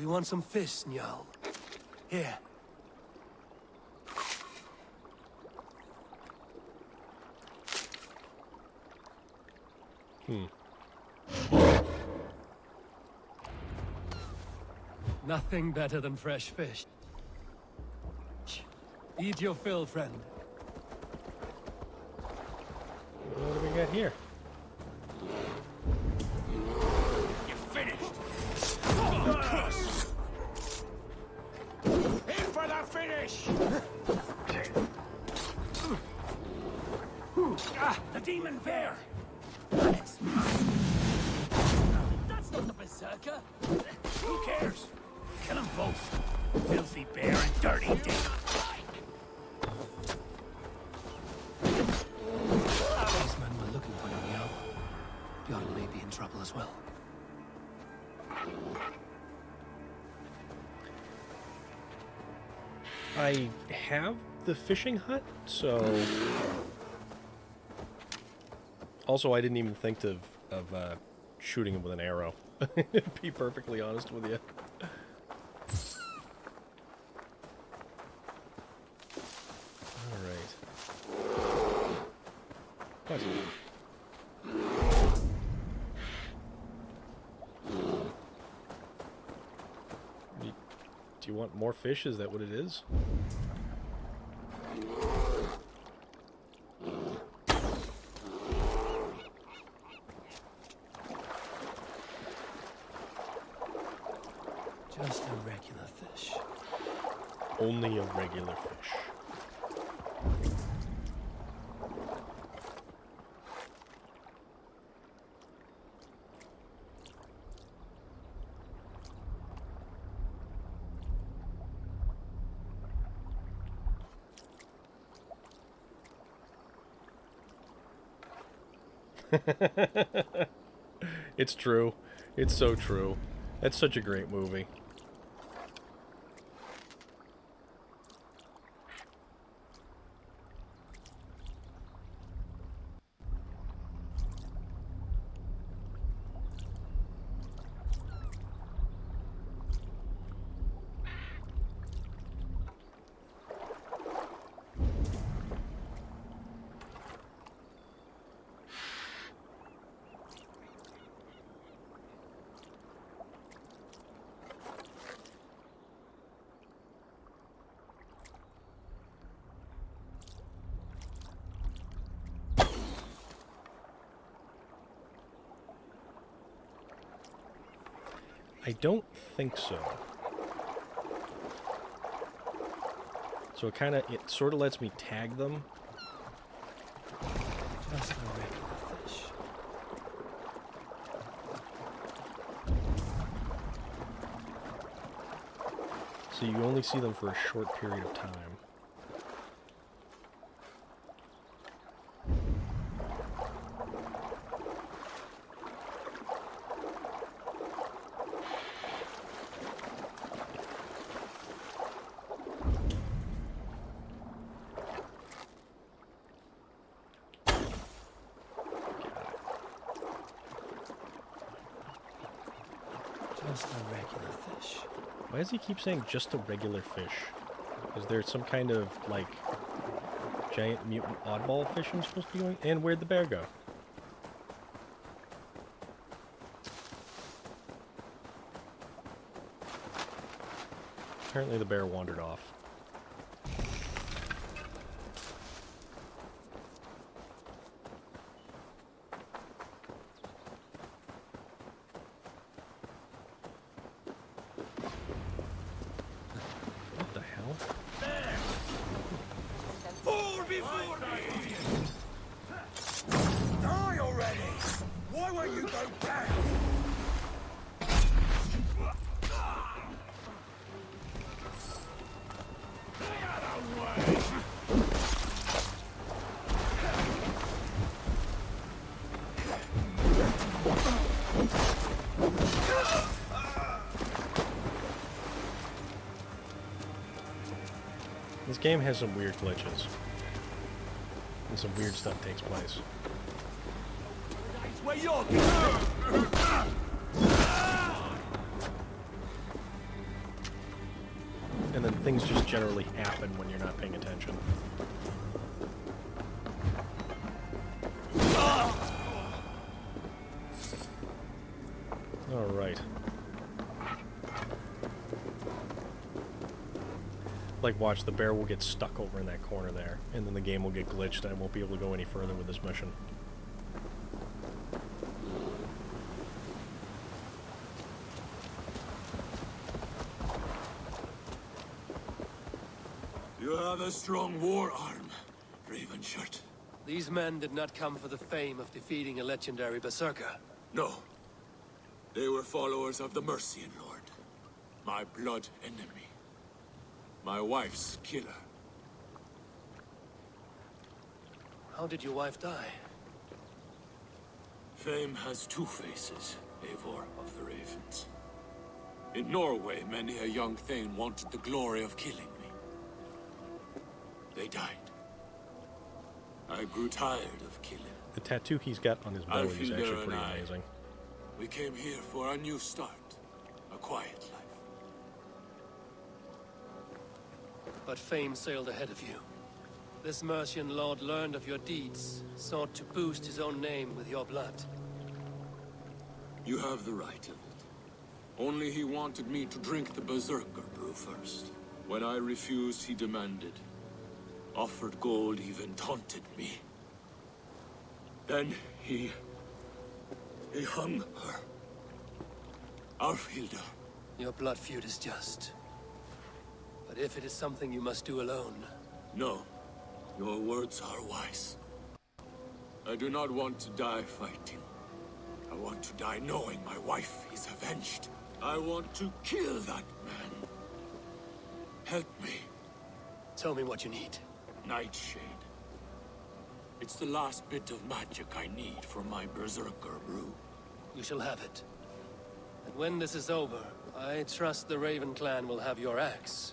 you want some fish, Niao? Here. Nothing better than fresh fish. Eat your fill, friend. What do we got here? You're finished. In for the finish. The demon bear. That's not the berserker. Who cares? Kill them both. Filthy bear and dirty dick. These men were looking for you, Niao. Bjorn may be in trouble as well. I have the fishing hut, so... Also, I didn't even think of shooting him with an arrow. To be perfectly honest with you. Alright. What? Do you want more fish? Is that what it is? Just a regular fish. Only a regular fish. It's true. It's so true. That's such a great movie. I don't think so. So it sort of lets me tag them. Just a regular fish. So you only see them for a short period of time. Just a regular fish. Why does he keep saying just a regular fish? Is there some kind of, like, giant mutant oddball fish I'm supposed to be going? And where'd the bear go? Apparently the bear wandered off. What the hell? Fall before me! Die already! Why won't you go down? Stay out of the way! This game has some weird glitches. And some weird stuff takes place. Where you're going! And then things just generally happen when you're not paying attention. Alright. Like, watch, the bear will get stuck over in that corner there, and then the game will get glitched and I won't be able to go any further with this mission. You have a strong war arm, Ravenshirt. These men did not come for the fame of defeating a legendary berserker. No. They were followers of the Mercian Lord. My blood enemy. My wife's killer. How did your wife die? Fame has two faces, Eivor of the Ravens. In Norway, many a young thane wanted the glory of killing me. They died. I grew tired of killing. The tattoo he's got on his belly is Alfilder actually and pretty I- amazing. We came here for a new start. A quiet life. But fame sailed ahead of you. This Mercian lord learned of your deeds, sought to boost his own name with your blood. You have the right of it. Only he wanted me to drink the berserker brew first. When I refused, he demanded. Offered gold, even taunted me. Then he hung her. Alfhilda. Your blood feud is just. But if it is something you must do alone... No. Your words are wise. I do not want to die fighting. I want to die knowing my wife is avenged. I want to kill that man. Help me. Tell me what you need. Nightshade. It's the last bit of magic I need for my berserker brew. You shall have it. And when this is over, I trust the Raven clan will have your axe.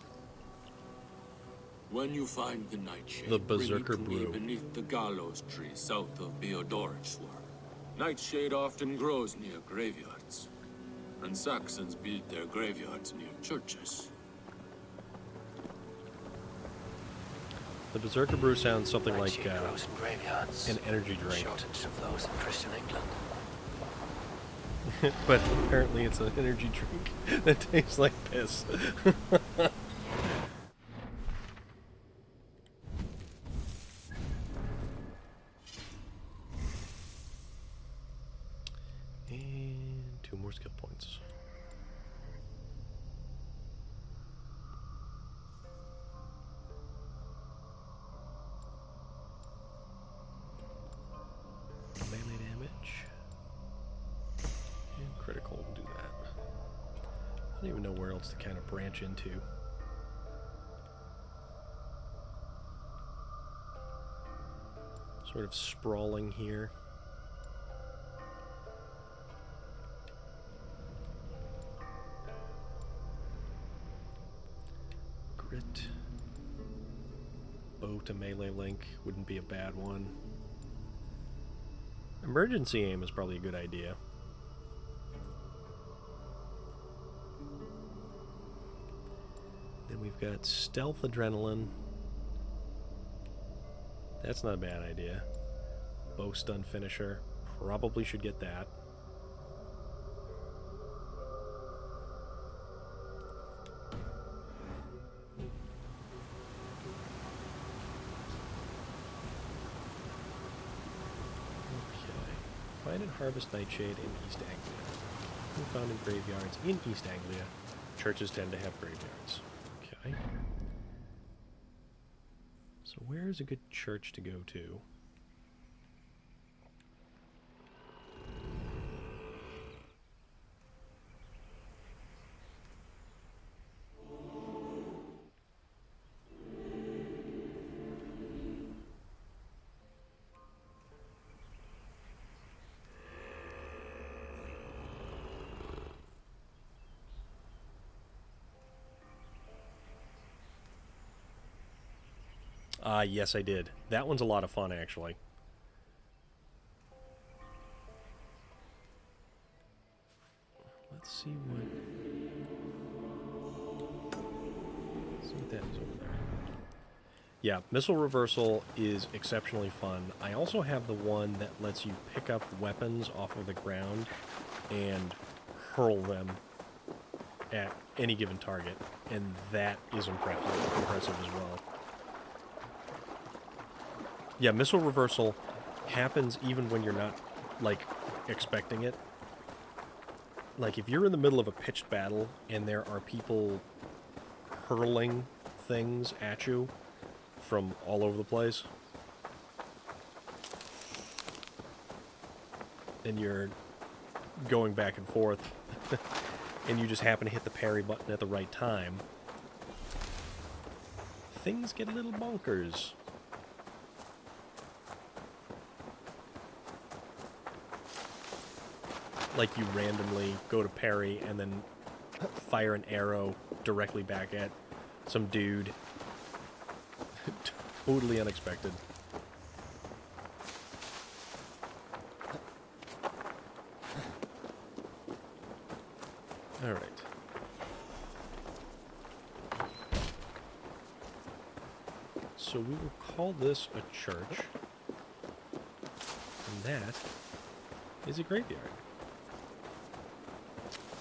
When you find the Nightshade, The berserker bring it to me brew. beneath the gallows tree south of Beodoric's war. Nightshade often grows near graveyards, and Saxons build their graveyards near churches. The Berserker Brew sounds something like Nightshade grows in graveyards. an energy drink. Shortage of those in Christian England. But apparently it's an energy drink that tastes like piss. And 2 more skill points. I don't even know where else to kind of branch into. Sort of sprawling here. Grit. Bow to melee link wouldn't be a bad one. Emergency aim is probably a good idea. Then we've got stealth adrenaline. That's not a bad idea. Bow stun finisher. Probably should get that. Okay. Find and harvest nightshade in East Anglia. Found in graveyards in East Anglia. Churches tend to have graveyards. Okay. So where is a good church to go to? Yes, I did. That one's a lot of fun, actually. Let's see what that is over there. Yeah, missile reversal is exceptionally fun. I also have the one that lets you pick up weapons off of the ground and hurl them at any given target, and that is impressive as well. Yeah, missile reversal happens even when you're not, like, expecting it. Like, if you're in the middle of a pitched battle and there are people hurling things at you from all over the place, and you're going back and forth, and you just happen to hit the parry button at the right time, things get a little bonkers. Like you randomly go to parry and then fire an arrow directly back at some dude. Totally unexpected. All right. So we will call this a church. And that is a graveyard.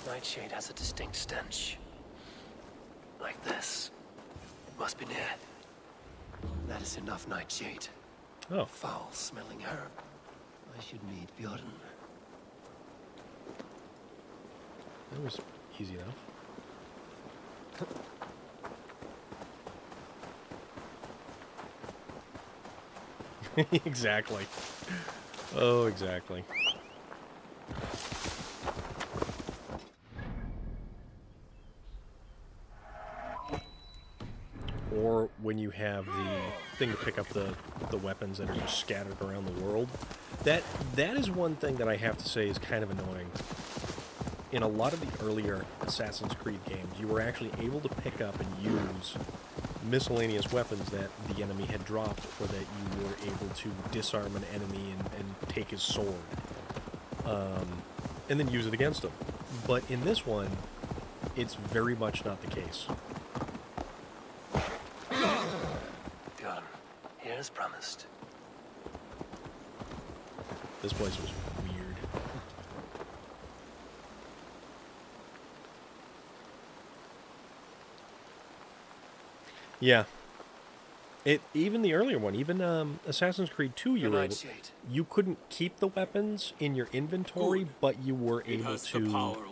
Nightshade has a distinct stench. Like this. It must be near. That is enough, Nightshade. Oh. Foul-smelling herb. I should meet Bjorn. That was easy enough. Exactly. Oh, exactly. Or when you have the thing to pick up the weapons that are just scattered around the world. That is one thing that I have to say is kind of annoying. In a lot of the earlier Assassin's Creed games, you were actually able to pick up and use miscellaneous weapons that the enemy had dropped, or that you were able to disarm an enemy and take his sword. And then use it against him. But in this one, it's very much not the case. Bjorn, here as promised. This place was weird. Yeah. Even the earlier one, even Assassin's Creed 2, you couldn't keep the weapons in your inventory, but you were able to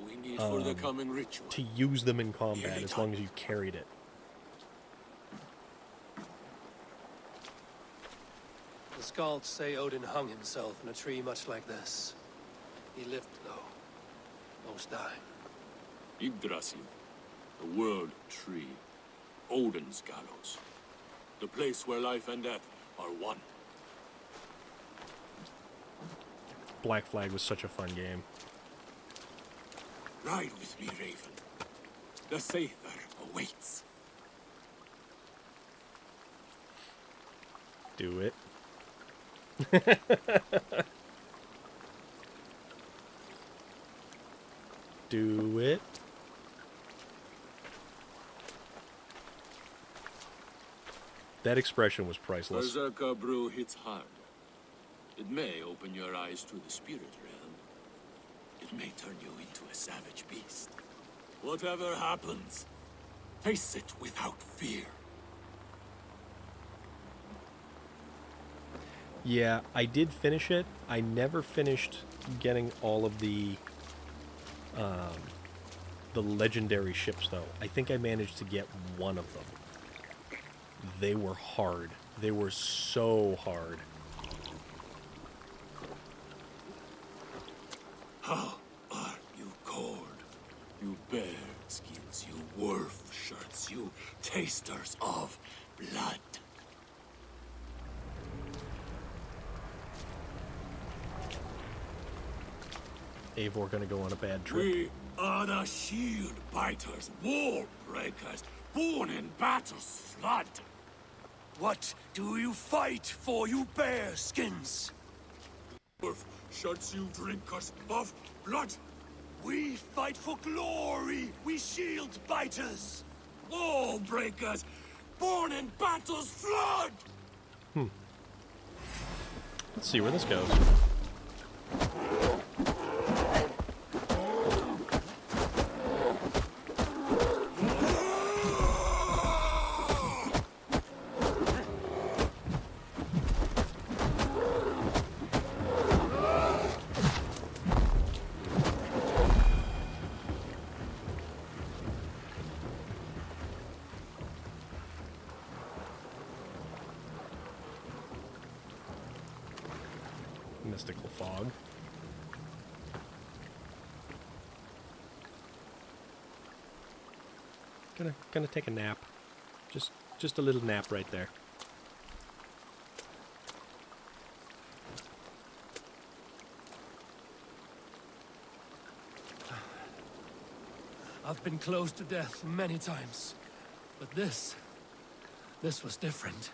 use them in combat as long as you carried it. The Scalds say Odin hung himself in a tree much like this. He lived, though. Most died. Yggdrasil. The World Tree. Odin's Gallows. The place where life and death are one. Black Flag was such a fun game. Ride with me, Raven. The Sather awaits. Do it. Do it. That expression was priceless. Berserker brew hits hard. It may open your eyes to the spirit realm. It may turn you into a savage beast. Whatever happens, face it without fear. Yeah, I did finish it. I never finished getting all of the legendary ships, though. I think I managed to get one of them. They were hard. They were so hard. How are you cold? You bear skins, you wolf shirts, you tasters of blood. Eivor gonna go on a bad trip. We are the shield biters, wall breakers, born in battle's flood. What do you fight for, you bear skins? Wolf shirts, you drinkers of blood. We fight for glory, we shield biters. Wall breakers, born in battle's flood. Let's see where this goes. Mystical fog. Gonna take a nap. Just a little nap right there. I've been close to death many times, but this was different.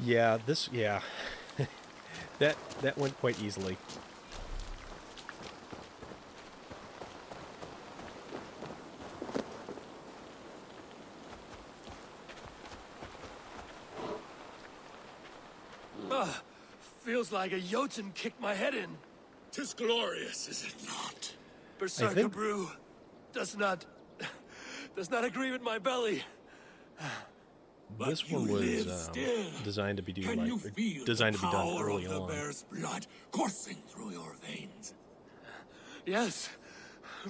Yeah, yeah. that went quite easily. Feels like a Jotun kicked my head in. 'Tis glorious, is it not? Berserker think- brew does not agree with my belly. This But you one was live still. designed to be Can you feel designed the to be done power early of the on. bear's blood coursing through your veins? Yes,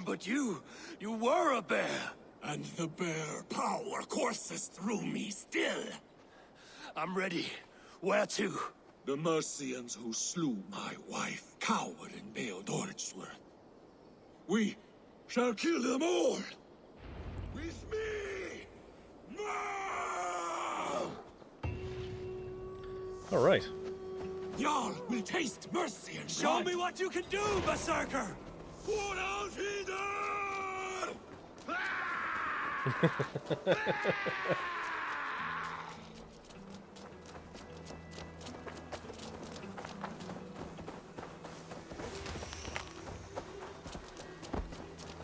but you were a bear. And the bear power courses through me still. I'm ready. Where to? The Mercians who slew my wife cowered in Beodoritsworth. We shall kill them all. With me! Now! All right. Y'all will taste mercy and Show me what you can do, Berserker!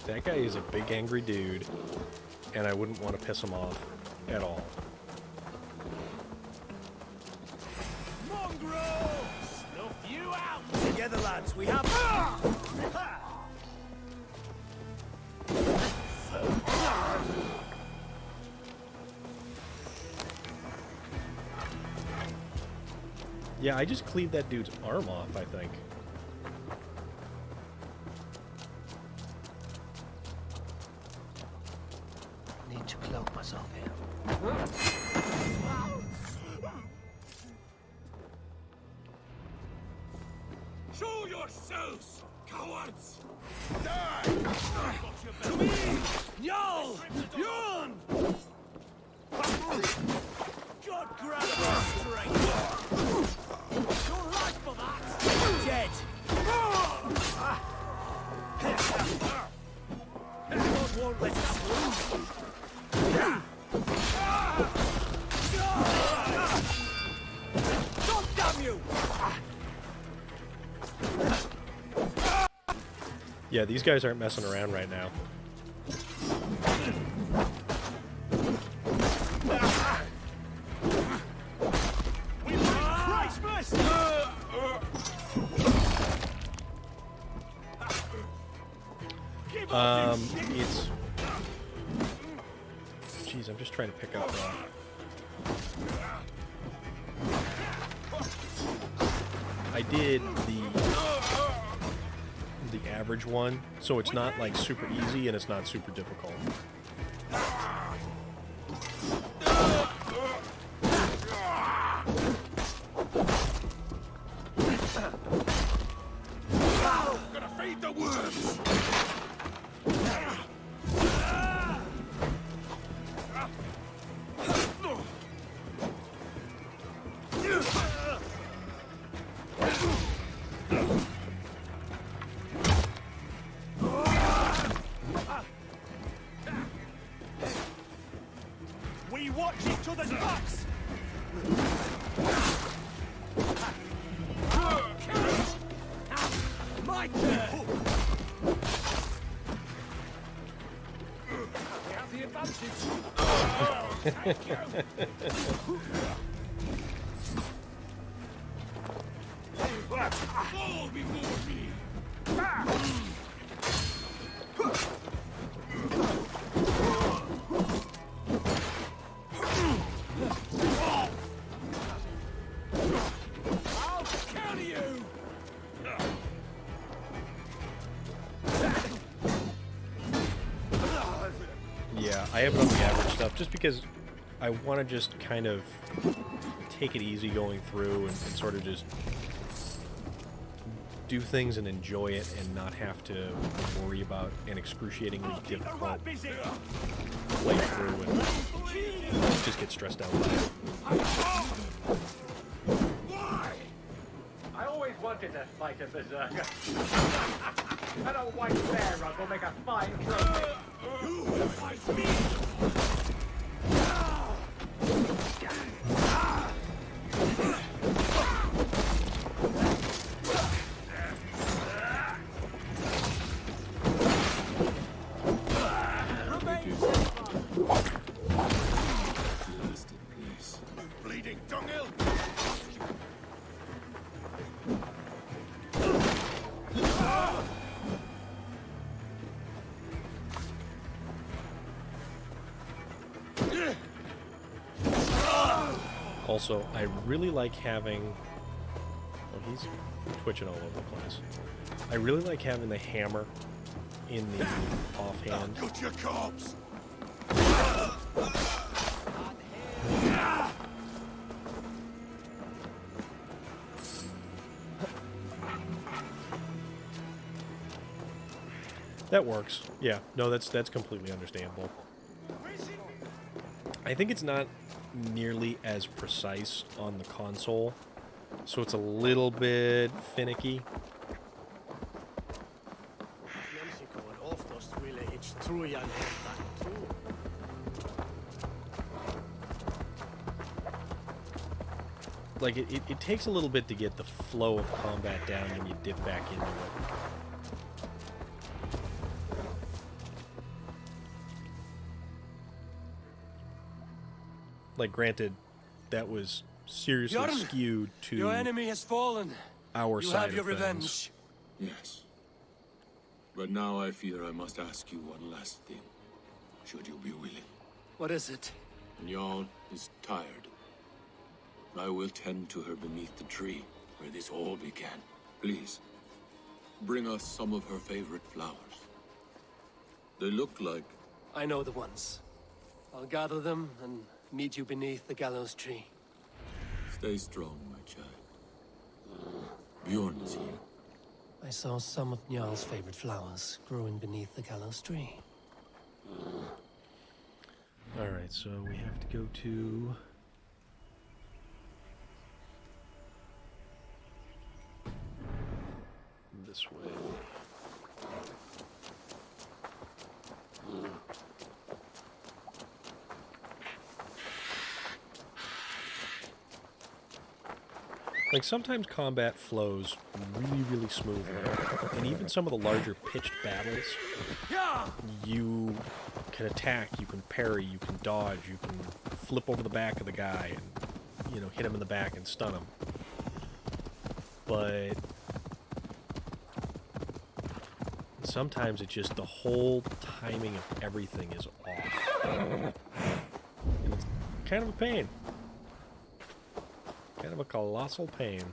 That guy is a big angry dude, and I wouldn't want to piss him off at all. Mongrels! Snuff you out! Together, lads, we have... Yeah, I just cleaved that dude's arm off, I think. Need to cloak myself here. Show yourselves, cowards! To me! Jarl! Bjorn! God grab your strength! You're right for that! Dead! God won't let us lose! God damn you! Yeah, these guys aren't messing around right now. It's... Jeez, I'm just trying to pick up... I did the average one, so it's not like super easy and it's not super difficult. Gonna feed the worms! We watch each other's backs! My turn! We have the advantage! Thank you! Fall before me! I'll kill you! Yeah, I have it on the average stuff just because I want to just kind of take it easy going through and sort of just do things and enjoy it and not have to worry about an excruciatingly difficult playthrough and just get stressed out by it. I always wanted to fight a berserker. And a white bear rug will make a fine trophy. You will fight me! Bleeding dunghill! Also, I really like having... Oh, he's twitching all over the place. I really like having the hammer in the offhand. Cut your corpse! That works. Yeah, no, that's completely understandable. I think it's not nearly as precise on the console, so it's a little bit finicky. Like, it takes a little bit to get the flow of combat down when you dip back into it. Like, granted, that was seriously Bjorn, skewed to Your enemy has fallen. our You side have your of things. revenge. Yes. But now I fear I must ask you one last thing. Should you be willing? What is it? Njal is tired. I will tend to her beneath the tree where this all began. Please, bring us some of her favorite flowers. They look like... I know the ones. I'll gather them and meet you beneath the gallows tree. Stay strong, my child. Bjorn is here. I saw some of Njarl's favorite flowers growing beneath the gallows tree. Alright, so we have to go to... this way. Like, sometimes combat flows really, really smoothly. And even some of the larger pitched battles, you can attack, you can parry, you can dodge, you can flip over the back of the guy and, you know, hit him in the back and stun him. But sometimes it's just the whole timing of everything is off. And it's kind of a pain. Kind of a colossal pain.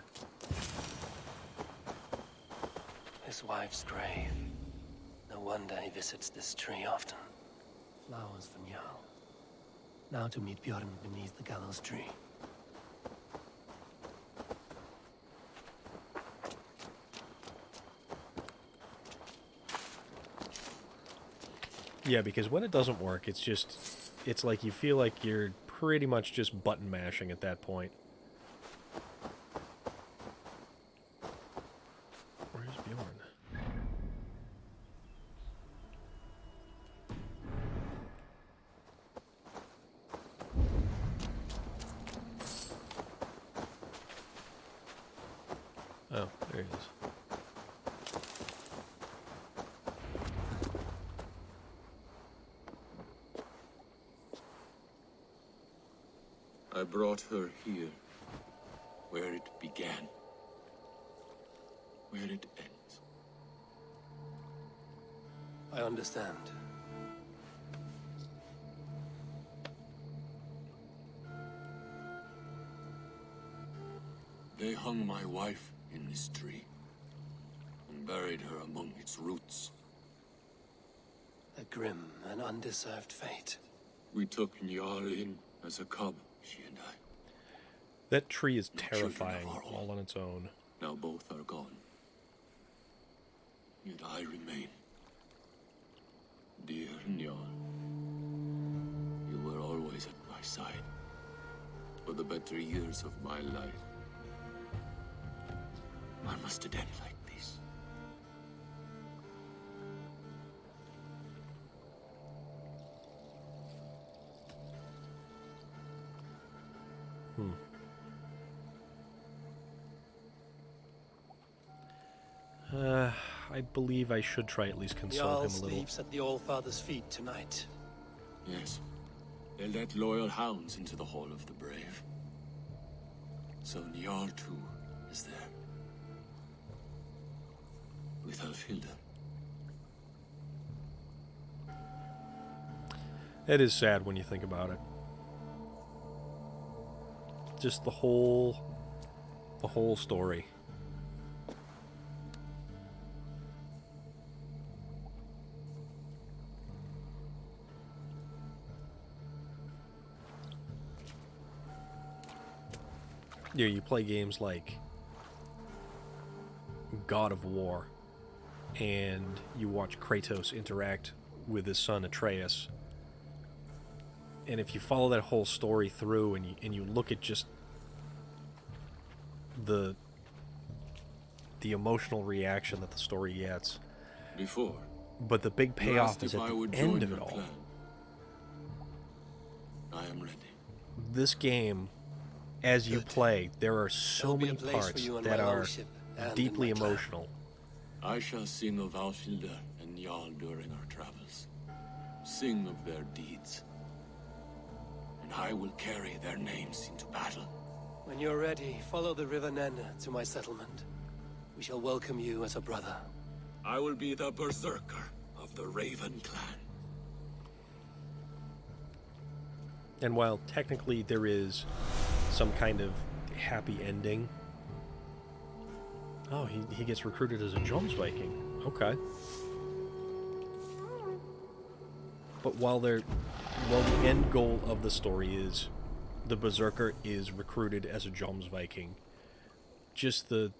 His wife's grave. No wonder he visits this tree often. Flowers for Njarl. Now to meet Bjorn beneath the gallows tree. Yeah, because when it doesn't work, it's just... it's like you feel like you're pretty much just button mashing at that point. Where's Bjorn? Oh, there he is. I brought her here, where it began, where it ends. I understand. They hung my wife in this tree, and buried her among its roots. A grim and undeserved fate. We took Njarl in as a cub, she and I. That tree is No children of terrifying our own. all on its own. Now both are gone. Yet I remain. Dear Njarl, you were always at my side for the better years of my life. Why must it end like this? I believe I should try at least console Njarl him a little. sleeps at the Allfather's feet tonight. Yes. They let loyal hounds into the Hall of the Brave. So Njarl too is there. With Alfhilda. It is sad when you think about it. Just the whole story. Yeah, you play games like God of War, and you watch Kratos interact with his son Atreus. And if you follow that whole story through and you look at just the emotional reaction that the story gets, Before, but the big you payoff asked is if at I the would end join of it your all. plan. I am ready. This game, as you Good. play, there are so There'll be a many place for parts you in that my are longship and in deeply my clan. emotional. I shall sing of Alfhilda and Njarl during our travels. Sing of their deeds. And I will carry their names into battle. When you're ready, follow the river Nene to my settlement. We shall welcome you as a brother. I will be the berserker of the Raven clan. And while technically there is some kind of happy ending... Oh, he gets recruited as a Jones Viking. Okay. But while there Well, the end goal of the story is the berserker is recruited as a Jomsviking. Just the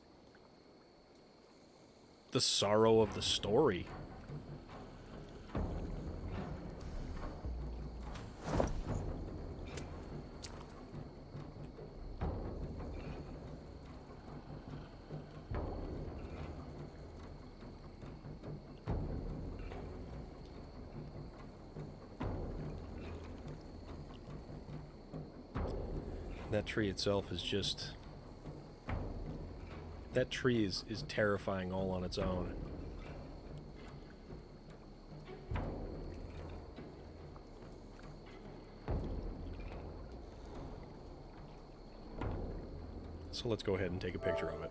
sorrow of the story. That tree itself is just... That tree is terrifying all on its own. So let's go ahead and take a picture of it.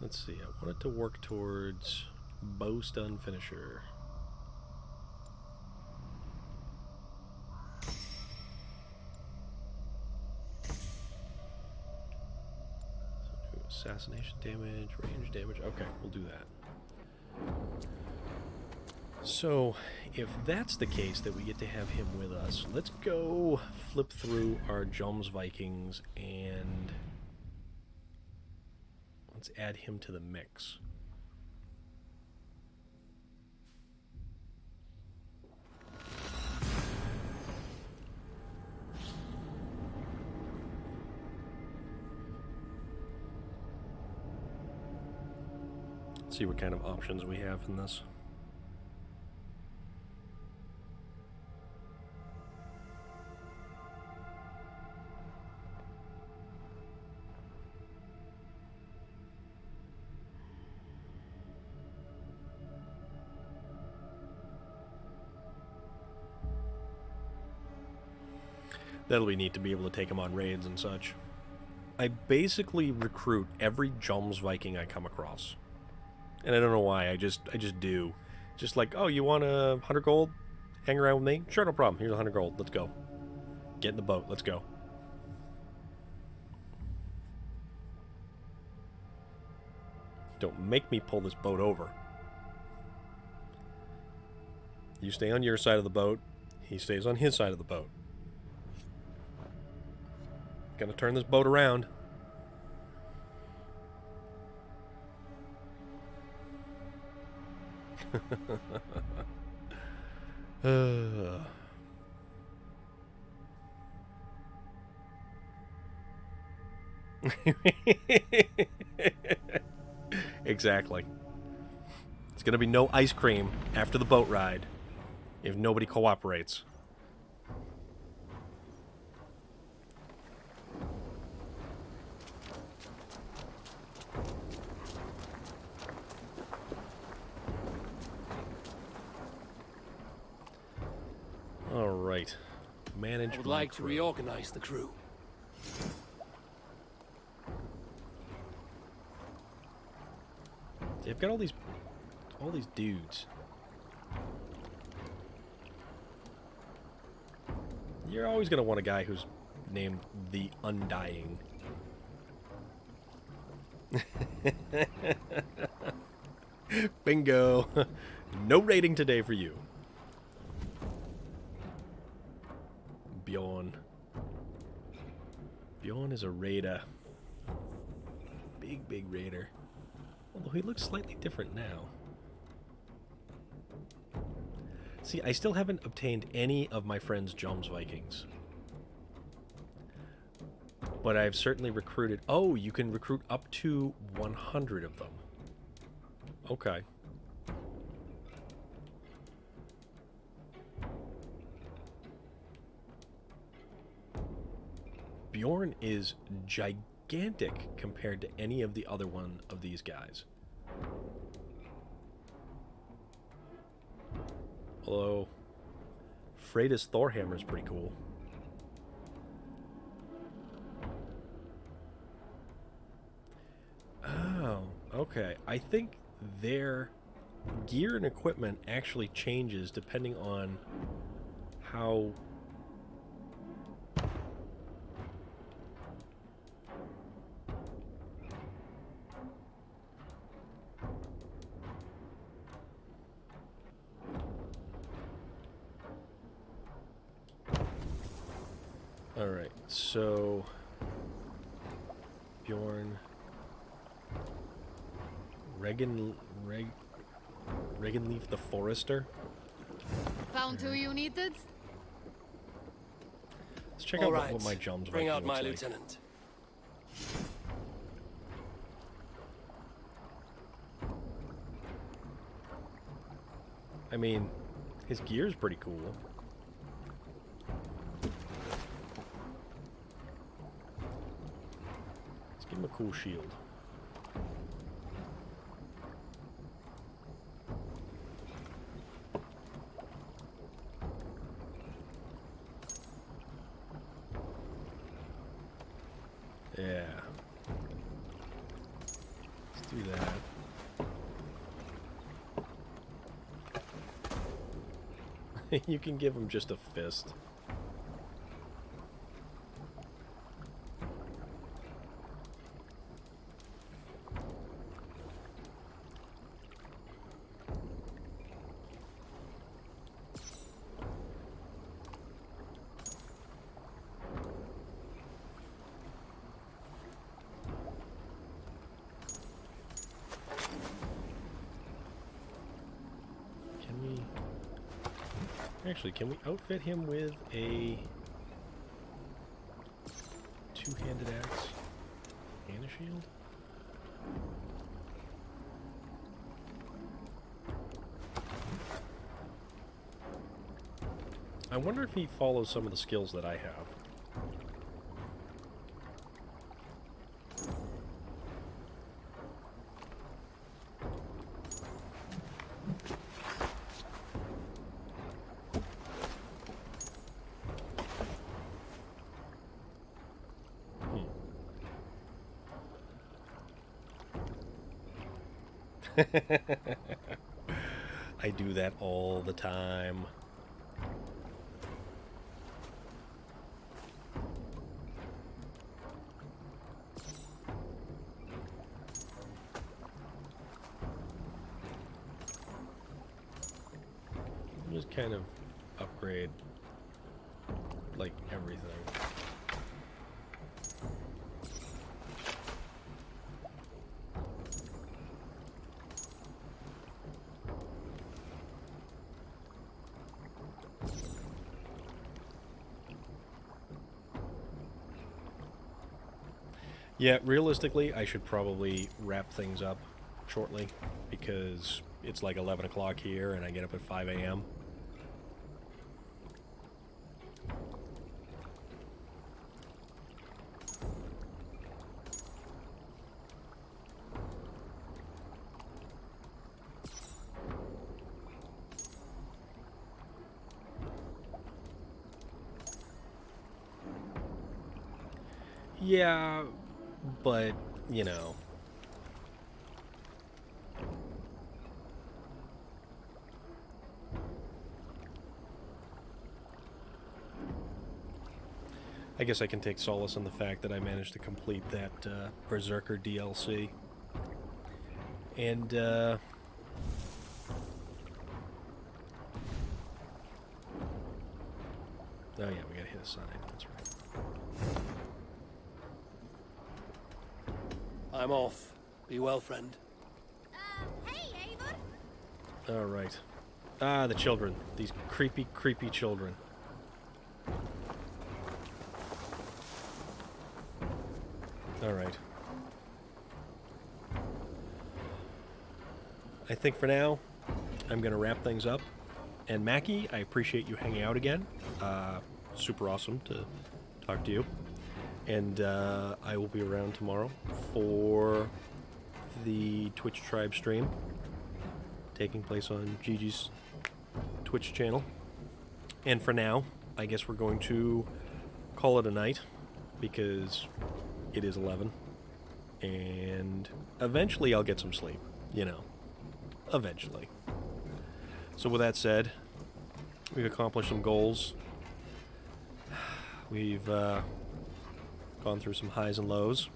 Let's see, I wanted to work towards Bowstun Finisher. So do assassination damage, range damage. Okay, we'll do that. So, if that's the case, that we get to have him with us, let's go flip through our Jomsvikings and let's add him to the mix. Let's see what kind of options we have in this. That'll be neat to be able to take him on raids and such. I basically recruit every Jomsviking I come across. And I don't know why, I just do. Just like, oh, you want 100 gold? Hang around with me? Sure, no problem. Here's 100 gold. Let's go. Get in the boat. Let's go. Don't make me pull this boat over. You stay on your side of the boat. He stays on his side of the boat. Gonna turn this boat around. Exactly. It's gonna be no ice cream after the boat ride if nobody cooperates. All right. Manage. I would like to reorganize the crew. They've got all these dudes. You're always gonna want a guy who's named the Undying. Bingo. No rating today for you. Bjorn. Bjorn is a raider. Big raider. Although he looks slightly different now. See, I still haven't obtained any of my friend's Jomsvikings. But I've certainly recruited... Oh, you can recruit up to 100 of them. Okay. Bjorn is gigantic compared to any of the other one of these guys. Although, Freda's Thorhammer is pretty cool. Oh, okay. I think they're gear and equipment actually changes depending on how... Alright, so... Bjorn... Reganleaf the Forester. Found who you needed? Let's check All out right. what my Jum's Bring Viking out my looks like. lieutenant. I mean, his gear's pretty cool. Let's give him a cool shield. Yeah. Let's do that. You can give him just a fist. Actually, can we outfit him with a two-handed axe and a shield? I wonder if he follows some of the skills that I have. I do that all the time. Just kind of upgrade like everything. Yeah, realistically, I should probably wrap things up shortly because it's like 11 o'clock here and I get up at 5 a.m. Yeah, but, you know. I guess I can take solace in the fact that I managed to complete that Berserker DLC. And, oh yeah, we gotta hit a sign, that's right. I'm off. Be well, friend. Hey, Eivor. All right. Ah, the children. These creepy, creepy children. All right. I think for now, I'm going to wrap things up. And Mackie, I appreciate you hanging out again. Super awesome to talk to you. And I will be around tomorrow for the Twitch Tribe stream taking place on Gigi's Twitch channel. And for now, I guess we're going to call it a night because it is 11. And eventually I'll get some sleep, you know. eventually. So with that said, we've accomplished some goals. We've gone through some highs and lows.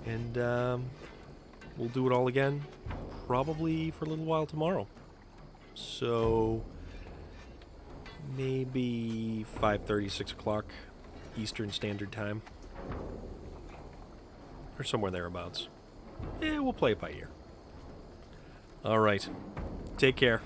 And we'll do it all again probably for a little while tomorrow. So maybe 5:30, 6 o'clock Eastern Standard Time. Or somewhere thereabouts. Yeah, we'll play it by ear. Alright. Take care.